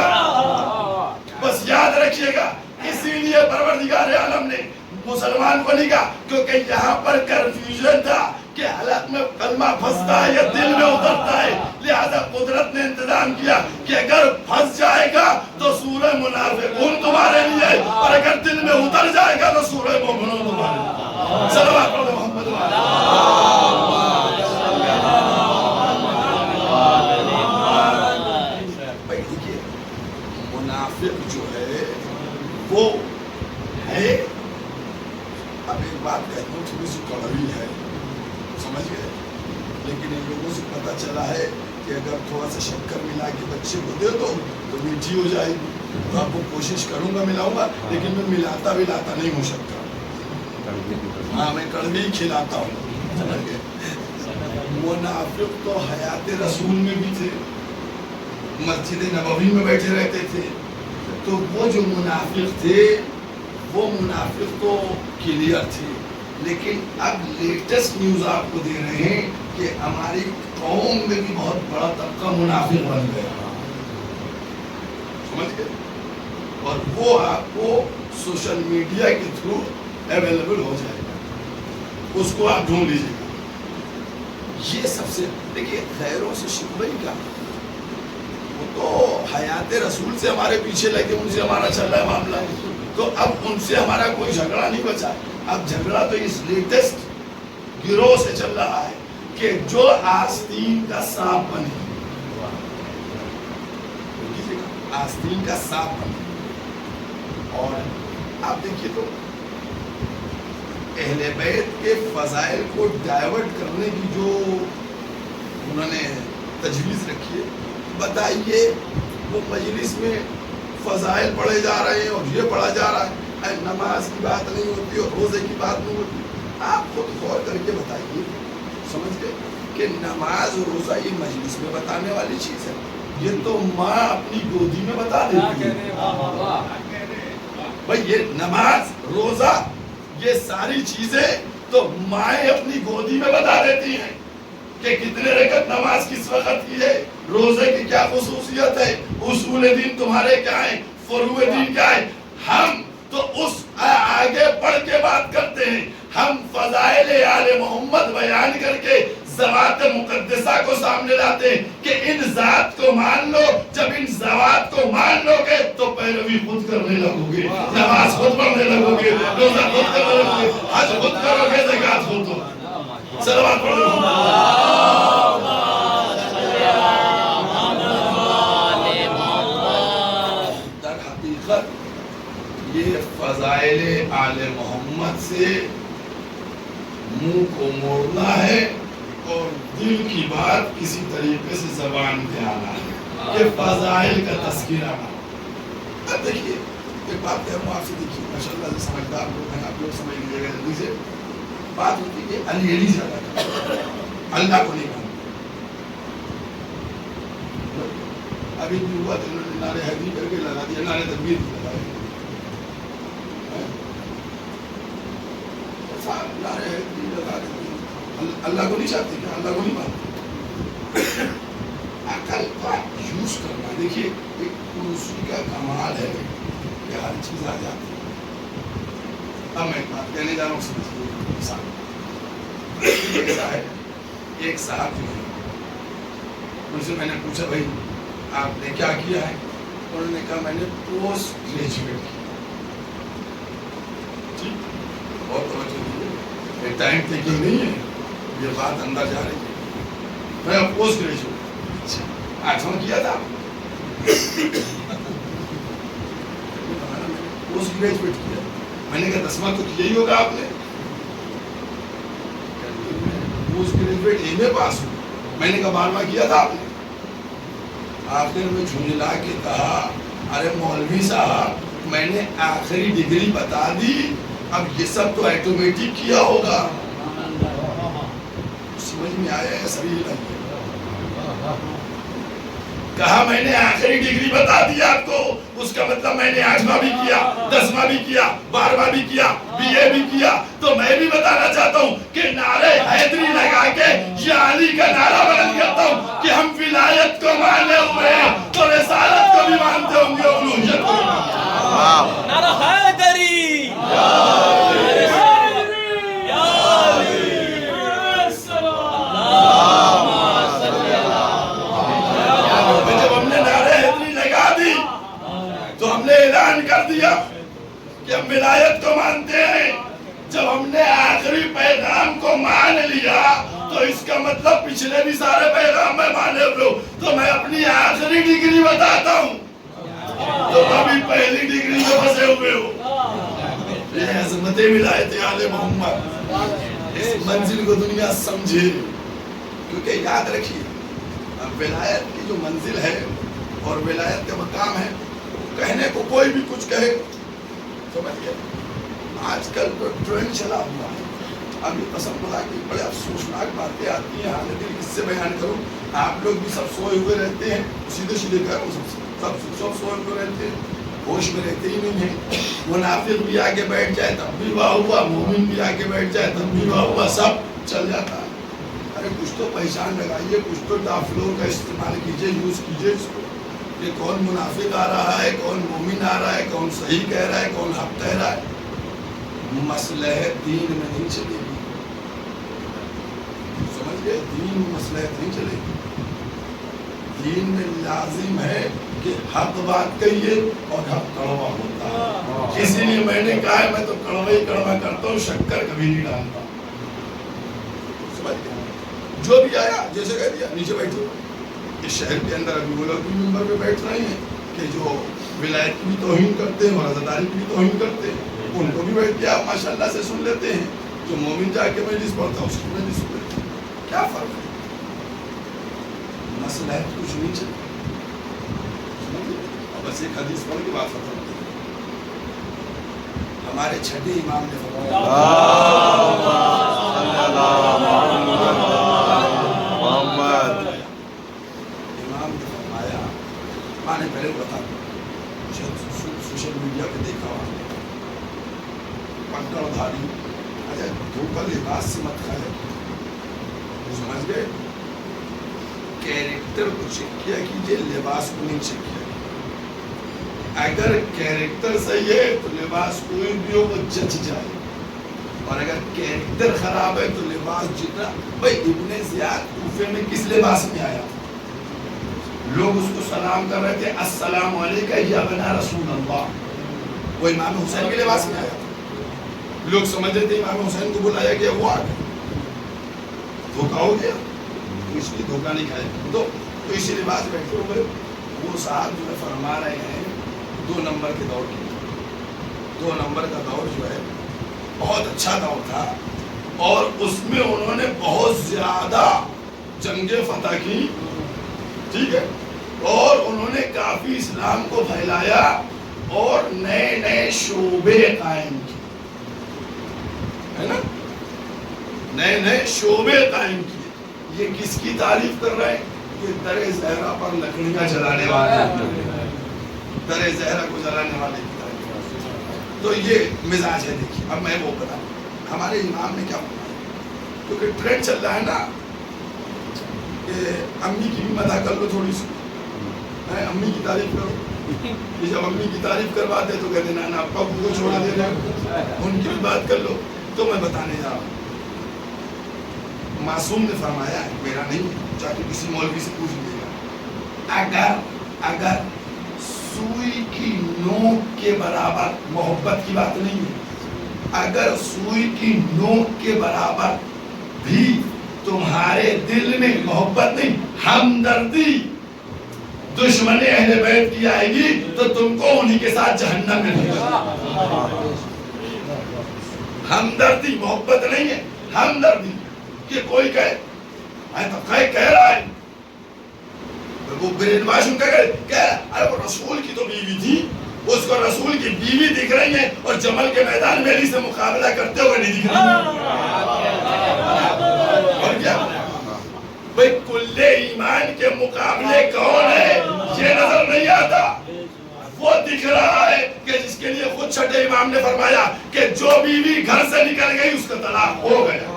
بس یاد رکھیے گا، اسی لیے پروردگار عالم نے مسلمان کو نہیں کہا کیونکہ یہاں پر کنفیوژن تھا کہ حلق میں کلمہ پھنستا ہے یا دل میں اترتا ہے. لہذا قدرت نے انتظام کیا کہ اگر پھنس جائے گا تو سورہ منافقون تمہارے لیے، اور اگر دل میں اتر جائے گا تو سورہ مومنون تمہارے لیے. صلوات پڑھو محمد بھائی. دیکھیے منافق جو ہے وہ ہے، اب ایک بات کہتا ہوں تھوڑی سی کڑوی ہے، سمجھ گئے، لیکن ان لوگوں سے پتہ چلا ہے کہ اگر تھوڑا سا شکر ملا کے بچے کو دے دو تو میٹھی ہو جائے گی. تو آپ کو کوشش کروں گا ملاؤں گا، لیکن میں ملاتا نہیں ہوں شکر. ہاں میں کڑوی کھلاتا ہوں. سمجھ گئے. منافق تو حیات رسول میں بھی تھے، مسجد نبوی میں بیٹھے رہتے تھے. تو وہ جو منافق تھے وہ منافق تو کلیئر تھے، لیکن اب لیٹسٹ نیوز آپ کو دے رہے ہیں کہ ہماری قوم میں بھی بہت بڑا طبقہ منافق بن گیا. سمجھ گئے. اور وہ آپ کو سوشل میڈیا کے تھرو اویلیبل ہو جائے گا، اس کو آپ ڈھونڈ لیجیے گا. یہ سب سے دیکھیے غیروں سے شکوہ ہی کیا، وہ تو حیات رسول سے ہمارے پیچھے لگے، ان سے ہمارا چل رہا ہے معاملہ. تو اب ان سے ہمارا کوئی جھگڑا نہیں بچا. اب جھگڑا تو اس لیٹسٹ گروہ سے چل رہا ہے کہ جو آستین کا سانپ بنے، آستین کا سانپ بنے. اور آپ دیکھیے تو اہل بیت کے فضائل کو ڈائیورٹ کرنے کی جو انہوں نے تجویز رکھی ہے، بتائیے وہ مجلس میں فضائل پڑھے جا رہے ہیں اور یہ پڑھا جا رہا ہے، نماز کی بات نہیں ہوتی اور روزے کی بات نہیں ہوتی. آپ خود غور کر کے بتائیے، سمجھ گئے کہ نماز اور روزہ یہ مجلس میں بتانے والی چیز ہے، یہ تو ماں اپنی گودی میں بتا دیتی ہے. بھائی یہ نماز روزہ یہ ساری چیزیں تو مائیں اپنی گودی میں بتا دیتی ہیں کہ کتنے رکعت نماز کس وقت کی ہے، روزے کی کیا خصوصیت ہے، اصول دین تمہارے کیا ہیں، فروع دین کیا ہے. ہم تو اس آگے پڑھ کے بات کرتے ہیں، ہم فضائل آل محمد بیان کر کے ذوات مقدسہ کو سامنے لاتے ہیں کہ ان ذات کو مان لو. جب ان ذوات کو مان لو گے تو پیروی خود کرنے لگو گے, نماز خود پڑھنے لگو گے, روزہ خود کرنے لگو گے, حج خود کرو گے, زکات خود دو. صلوات پڑھو. در حقیقت یہ فضائل آل محمد سے منہ کو موڑنا ہے اور دل کی بات کسی طریقے سے زبان پہ آنا ہے. یہ فضائل کا تذکرہ. اب دیکھیے ایک بات کہہ رہا ہوں آپ سے, دیکھیے ماشاءاللہ سے سمجھدار لوگ ہیں, آپ لوگ سمجھ لیجیے گا جلدی سے. بات ہوتی ہے علی علی زیادہ, اللہ کو نہیں مانتے. ابھی بھی ہوا تو انہوں نے نعرے حیدری کر کے لگا دیا, نعرے تکبیر بھی لگائے. نعرے حیدری لگا دیا, اللہ کو نہیں چاہتے کیا, اللہ کو نہیں مانتے. عقل کا یوز کرنا. دیکھیے ایک کرسی کا کمال ہے کہ ہر چیز آ جاتی ہے. اب میں ایک بات کہنے جا رہا ہوں, سمجھیے. ایسا ہے ایک صاحب جو ہے, ان سے میں نے پوچھا بھائی آپ نے کیا کیا ہے؟ انہوں نے کہا میں نے پوسٹ گریجویٹ کیا. ٹھیک, بہت توجہ دیجیے, ٹائم ٹیکنگ نہیں ہے, یہ بات اندر جا رہی ہے. میں پوسٹ گریجویٹ 8واں کیا تھا, پوسٹ گریجویٹ کیا. میں نے کہا 10واں تو کیا ہی ہوگا آپ نے. پوسٹ گریجویٹ ایم اے پاس ہوں. میں نے کہا 12واں کیا تھا آپ نے. آخر میں جھنجلا کے کہا ارے مولوی صاحب میں نے آخری ڈگری بتا دی, اب یہ سب تو آٹومیٹک کیا ہوگا. سمجھ میں آیا ہے سبھی لوگ. کہا میں نے آخری ڈگری بتا دی آپ کو, اس کا مطلب میں نے 8واں بھی کیا, 10واں بھی کیا, 12واں بھی کیا, بی اے بھی کیا. تو میں بھی بتانا چاہتا ہوں کہ نعرے حیدری لگا کے یا علی کا نعرہ بلند کرتا ہوں کہ ہم ولایت کو مانے ہوئے ہیں تو رسالت کو بھی مانتے ہوں گے, الوہیت کو بھی مانتے ہوں گے. نعرہ حیدری, کر دیا کہ ہم ولایت کو مانتے ہیں. جب ہم نے آخری پیغام کو مان لیا تو اس کا مطلب پچھلے بھی سارے پیغام میں مانے ہوئے ہو. تو میں اپنی آخری ڈگری بتاتا ہوں, تو ابھی پہلی ڈگری میں پھنسے ہوئے ہو. یہ عظمت ولایت آل محمد, اس منزل کو دنیا سمجھے. کیونکہ یاد رکھیے ولایت کی جو منزل ہے اور ولایت کا مقام ہے, کہنے کو کوئی بھی کچھ کہے, سمجھ گئے. آج کل تو ٹرینڈ چلا ہوا ہے. اب یہ قسم خدا کی بڑے افسوسناک باتیں آتی ہیں, حال دل کس سے بیان کروں. آپ لوگ بھی سب سوئے ہوئے رہتے ہیں, سیدھے سیدھے کہہ رہا ہوں, سب سوئے ہوئے رہتے ہیں, ہوش میں رہتے ہی نہیں ہیں. منافق بھی آگے بیٹھ جائے تب بھی واہ ہوا, مومن بھی آگے بیٹھ جائے تب بھی واہ ہوا, سب چل جاتا ہے. ارے کچھ تو پہچان لگائیے, کچھ تو ڈافلوں کا استعمال کیجیے, یوز کیجیے اس کو کہ کون منافق آ رہا ہے, کون مومن آ رہا ہے, کون صحیح کہہ رہا ہے, کون حق کہہ رہا ہے. مصلحت دین میں نہیں چلے گی, سمجھ گئے. دین میں مصلحت نہیں چلے گی. دین میں لازم ہے کہ حق بات کہیے اور حق کڑوا ہوتا ہے. اسی لیے میں نے کہا ہے میں تو کڑوا ہی کڑوا کرتا ہوں, شکر کبھی نہیں ڈالتا. سمجھ گئے. جو بھی آیا جیسے کہہ دیا نیچے بیٹھو. اس شہر کے اندر ابھی وہ لوگ بھی ممبر پہ بیٹھ رہے ہیں کہ جو ولایت کی بھی توہین کرتے ہیں اور عزاداری کی بھی توہین کرتے ہیں, ان کو بھی بیٹھ کے آپ ماشاءاللہ سے سن لیتے ہیں. جو مومن جا کے مجلس پڑھتا ہے اس کی مجلس سن لیتے ہیں. کیا فرق ہے؟ مصلحت کچھ نہیں چلتی. بس ایک حدیث پڑھ کے بات ختم ہوتی ہے. ہمارے چھٹے امام نے میں نے پہلے بتا سوشل میڈیا پہ دیکھا پکڑ دھاری, اچھا دھوکا لباس سے مت کھائے, سمجھ گئے. کیریکٹر کو چیک کیا کیجیے, لباس کو نہیں چیک کیا. اگر کیریکٹر صحیح ہے تو لباس کوئی بھی ہو وہ جچ جائے. اور اگر کیریکٹر خراب ہے تو لباس جتنا. بھائی ابن زیاد کوفے میں کس لباس میں آیا تھا؟ لوگ اس کو سلام کر رہے تھے السلام علیکم یا بنا رسول اللہ. وہ امام حسین کے لباس میں آیا تھا. لوگ سمجھتے تھے امام حسین کو بلایا گیا وہ آ گیا. دھوکا ہو گیا. اس لیے دھوکا نہیں کھائے تو اسی لباس بیٹھے ہوئے وہ صاحب جو ہے فرما رہے ہیں 2 نمبر کے دور کی. 2 نمبر کا دور جو ہے بہت اچھا دور تھا اور اس میں انہوں نے بہت زیادہ جنگیں فتح کی. ٹھیک ہے. اور انہوں نے کافی اسلام کو پھیلایا اور نئے نئے شعبے قائم کیے. ہے نا؟ نئے نئے شعبے قائم کیے. یہ کس کی تعریف کر رہے ہیں؟ یہ در زہرا پر لکڑیاں جلانے والے, در زہرا کو جلانے والے کی تعریف. تو یہ مزاج ہے. دیکھیے اب میں وہ بتاؤں ہمارے امام نے کیا بتایا, کیونکہ ٹرینڈ چل رہا ہے نا کہ امی کی بھی مدح کر لو تھوڑی سی, امی کی تعریف کرو. جب امی کی تعریف کرواتے تو کہتے نا ابا کو چھوڑا دے رہے, ان کی بھی بات کر لو. تو میں بتانے جا رہا ہوں, معصوم نے فرمایا, میرا نہیں, چاہے کسی مولوی سے پوچھ لیجیے گا, اگر سوئی کی نوک کے برابر محبت کی بات نہیں ہے, اگر سوئی کی نوک کے برابر بھی تمہارے دل میں محبت نہیں ہمدردی دشمن اہل بیت کی آئے گی تو تم کو انہی کے ساتھ جہنم میں لے جائے. ہمدردی محبت نہیں ہے, ہمدردی. کہ کوئی کہے کہہ رہا ہے وہ برین واش ان کا کہہ ارے وہ رسول کی تو بیوی تھی, اس کو رسول کی بیوی دکھ رہی ہے اور جمل کے میدان میں علی سے مقابلہ کرتے ہوئے نہیں دکھ رہی. اور کیا بھئی کل ایمان کے مقابلے کون ہے یہ نظر نہیں آتا. وہ دکھ رہا ہے کہ جس کے لیے خود چھٹے امام نے فرمایا کہ جو بیوی گھر سے نکل گئی اس کا طلاق ہو گیا.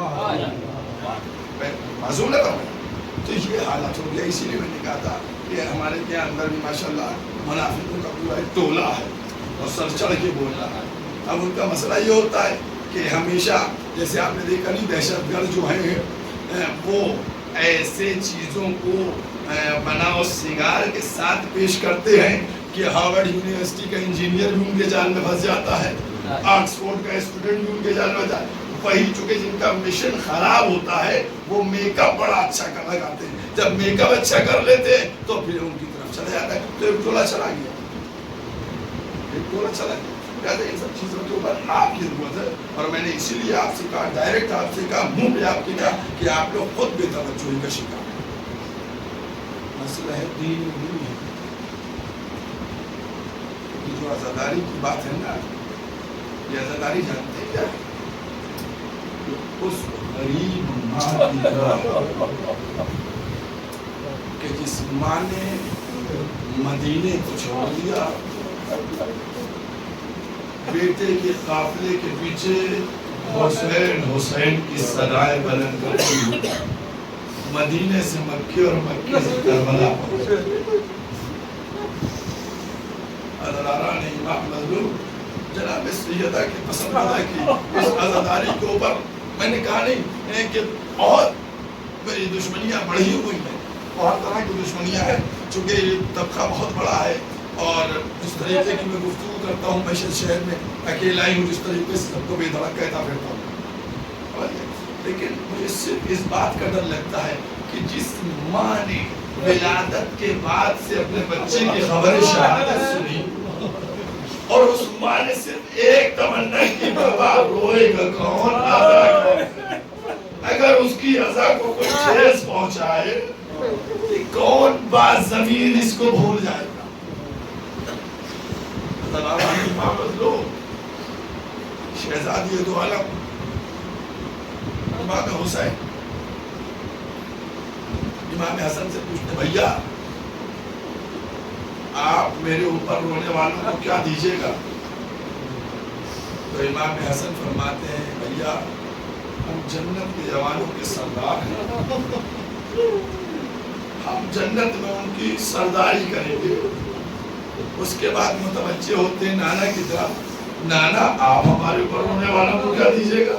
معصوم نے فرمایا. تو یہ حالت ہو گیا. اسی لیے میں نے کہا تھا کہ ہمارے کے اندر بھی ماشاءاللہ منافقوں کا پورا ایک ٹولہ ہے اور سر چڑھ کے بول رہا ہے. اب ان کا مسئلہ یہ ہوتا ہے کہ ہمیشہ جیسے آپ نے دیکھا نہیں دہشت گرد جو ہیں وہ ایسے چیزوں کو بنا و سنگار کے ساتھ پیش کرتے ہیں کہ ہارورڈ یونیورسٹی کا انجینئر بھی ان کے جال میں پھنس جاتا ہے, آکسفورڈ کا اسٹوڈنٹ بھی ان کے جال میں پھنس جاتا ہے. وہی چونکہ جن کا مشن خراب ہوتا ہے وہ میک اپ بڑا اچھا کر لگاتے ہیں. جب میک اپ اچھا کر لیتے ہیں تو پھر ان کی طرف چلا جاتا ہے. تو ایک ٹولہ چلا گیا, ایک ٹولہ چلا گیا. کہتے ہیں ان سب چیزوں کے اوپر آپ کی ضرورت ہے. اور میں نے اسی لیے آپ سے کہا, ڈائریکٹ آپ سے کہا, منہ پہ آپ کی کہا کہ آپ لوگ خود بے توجہی کا شکار ہیں. مسئلہ ہے دین نہیں ہے. جو عزاداری کی بات ہے نا, یہ عزاداری جانتے ہیں کیا ہے؟ اس غریب ماں کی طرح کہ جس ماں نے مدینے کو چھوڑ دیا, بیٹے کے قافلے کے پیچھے حسین حسین کی صدائیں بلند کرتی مدینے سے مکے اور مکے سے کربلا پہنچے. عزادارہ نے امام مظلوم جناب سیدہ کی پسندیدہ کی اس عزاداری کے اوپر میں نے کہا نہیں کہ بہت میری دشمنیاں بڑھی ہوئی ہیں, بہت طرح کی دشمنیاں ہیں, چونکہ یہ طبقہ بہت بڑا ہے اور جس طریقے کی میں گفتگو کرتا ہوں, میں شہر میں اکیلا ہی ہوں, جس طریقے سے سب کو بے دھڑک کہتا پھرتا ہوں. لیکن مجھے صرف اس بات کا ڈر لگتا ہے کہ جس ماں نے ولادت کے بعد سے اپنے بچے کی خبر شہادت سنی اور اس ماں نے صرف ایک تمنا کی بابا روئے گا کون, اگر اس کی عزا کو کوئی ٹھیس پہنچائے کہ کون بات زمین اس کو بھول جائے گا. شہزادی دو عالم امام حسین امام حسن سے پوچھتے بھیا آپ میرے اوپر رونے والوں کو کیا دیجیے گا؟ تو امام حسن فرماتے ہیں بھیا ہم جنت کے جوانوں کے سردار ہیں, ہم جنت میں ان کی سرداری کریں گے. اس کے بعد متوجہ ہوتے ہیں نانا کی طرف, نانا آپ ہمارے اوپر رونے والوں کو کیا دیجیے گا؟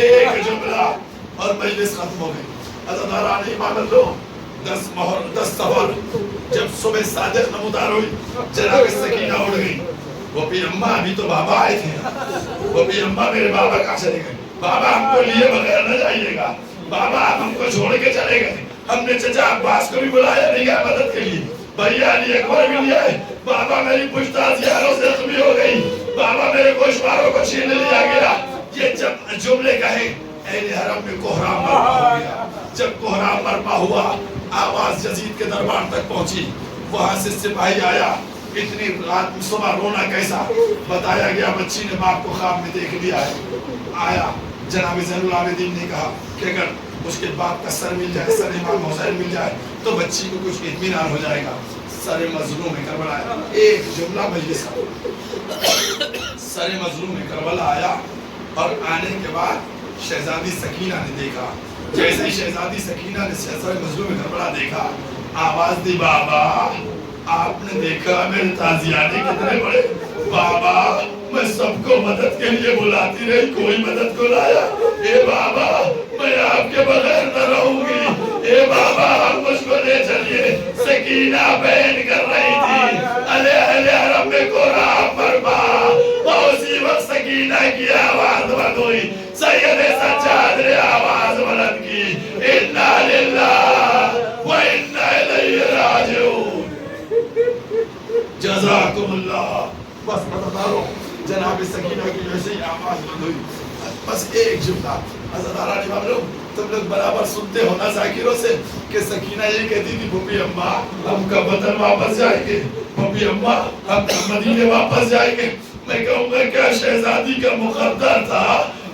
ایک جملہ اور مجلس ختم ہو گئی۔ عزاداران امام اللہ 10 سفر جب صبح صادق نمودار ہوئی، جناب سکینہ اڑ گئی۔ وہ پیر اماں ابھی تو بابا آئے تھے، وہ پیر اماں میرے بابا کہاں چلے گئے؟ بابا ہم کو لیے بغیر نہ جائیے گا، بابا آپ ہم کو چھوڑ کے چلے گئے۔ ہم نے چچا عباس کو بھی بلایا نہیں گیا مدد کے لیے، بھیا علی اکبر بھی لیا ہے، بابا میری پشتاز یاروں سے زخمی ہو گئی، بابا میرے گوشواروں کو چھین لیا گیا۔ یہ جب جملے کہے اہل حرم میں کوہرام برپا ہو گیا۔ جب کوہرام برپا ہوا، آواز یزید کے دربار تک پہنچی، وہاں سے سپاہی آیا۔ اتنی رات صبح رونا کیسا بتایا گیا، بچی نے باپ کو خواب میں دیکھ لیا ہے۔ آیا جناب زین العابدین نے کہا کہ اگر اس کے باپ کا سر مل جائے، سر امام حسین مل جائے تو بچی کو کچھ اطمینان ہو جائے گا۔ سر مظلوم کربلا آیا، ایک جملہ مجلس کا، سر مظلوم کربلا آیا، اور آنے کے بعد شہزادی سکینہ نے دیکھا۔ جیسے ہی شہزادی سکینہ نے سر مظلوم کربلا دیکھا، آواز دی بابا آپ نے دیکھا میرے تازیانے کتنے بڑے، بابا میں سب کو مدد کے لیے بلاتی رہی، کوئی مدد کو لایا، اے بابا میں آپ کے بغیر نہ رہوں گی، اے بابا ہم مجھ کو لے چلیے۔ سکینہ بیان کر رہی تھی اہل حرم میں کوہرام برپا، اسی وقت سکینہ کی آواز بند ہوئی، سید سجاد نے آواز بلند کی، انا للہ و انا الیہ راجعون۔ جزاکم اللہ۔ بس مدداروں جناب سکینہ کی جیسے ہی آواز بند ہوئی، بس ایک جملہ، عزاداران امام لوگ تم لوگ برابر سنتے ہو نا ذاکروں سے کہ سکینہ یہ کہتی تھی پھوپھی اماں ہم کا وطن واپس جائیں گے، پھوپھی اماں ہم کا مدینے واپس جائیں گے۔ میں کہوں گا کیا شہزادی کا مقدر تھا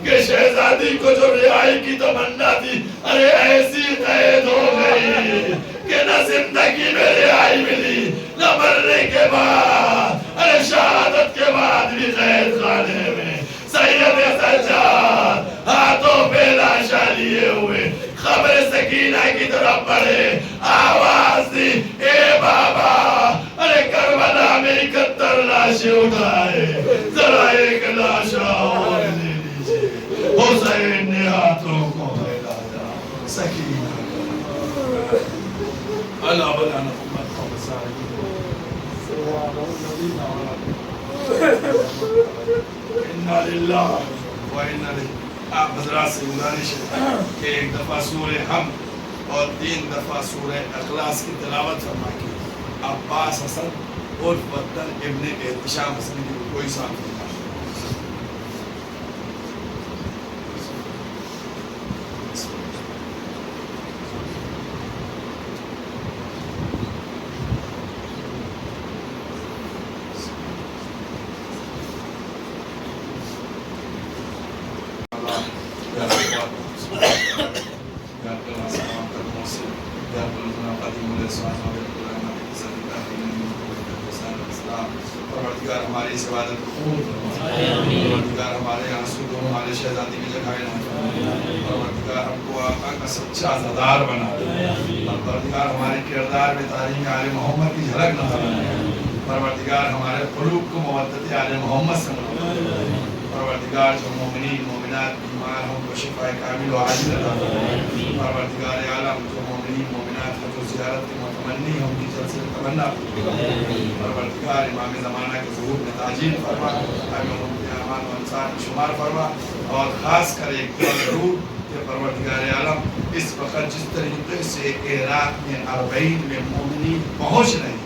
کہ شہزادی کو جو رہائی کی تمنا تھی، ارے ایسی قید ہو گئی کہ نہ زندگی میں رہائی ملی، نہ مرنے کے بعد، ارے شہادت کے بعد بھی قید خانے میں۔ سید سجاد ہاتھوں پہ لاشا لیے ہوئے خبر سکینہ کی طرف بڑھے، آواز دی اے بابا ارے کربلا میں 71 لاشیں اٹھائے، ذرا ایک لاشا اور لے لیجئے۔ حسین نے ہاتھوں کو پھیلایا، سکینہ اللہ بلا نحمد کو بسائے اِنَّا لِلَّهِ وَإِنَّا لِلَّهِ۔ آپ حضرات سے گزارش ہے کہ ایک دفعہ سورہ حمد اور 3 دفعہ سورہ اخلاص کی تلاوت فرمائیں۔ عباس حسن اور بدل ابن احتشام حسن کی کوئی ساتھ نہیں۔ پروردگار ہماری اس عبادت کو قبول فرما، پروردگار ہمارے آنسو کو ہمارے شہزادی کی جگہ نہ فرما، پروردگار ہم کو آقا کا سچا عزادار بنا دے، پروردگار ہمارے کردار میں تعلیم آل محمد کی جھلک نہ فرما، پروردگار ہمارے قلوب کو مودت آل محمد سے ملا، پروردگار جو مومنین مومنات بیمار ہم کو شفا کامل و عاجل عطا فرما، پروردگار عالم جو مومنین مومنات کو زیارت کی متمنی ہم کی جلد سے تمنا پروردگار امام زمانہ کے ظہور میں تعجیل فرما، امان و انصار میں شمار فرما، اور خاص کر ایک دعا ضرور کہ پروردگار عالم اس وقت جس طریقے سے عراق میں 40 میں مومنین پہنچ رہے ہیں،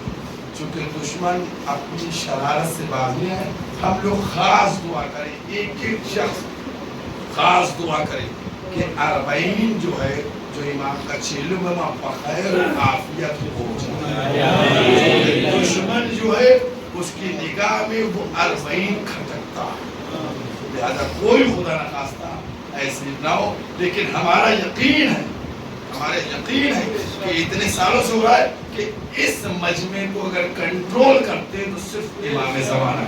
چونکہ دشمن اپنی شرارت سے باز نہیں ہے، ہم لوگ خاص دعا کریں، ایک ایک شخص خاص دعا کریں کہ 40 جو ہے جو امام کا چیلو میں بخیر و عافیت ہو جائے، دشمن جو ہے اس کی نگاہ میں وہ 40 کھٹکتا ہے، لہذا کوئی خدا نہ خواستہ ایسی نہ ہو، لیکن ہمارا یقین ہے کہ اتنے سالوں سے ہو رہا ہے کہ اس مجمع کو اگر کنٹرول کرتے تو صرف امام زمانہ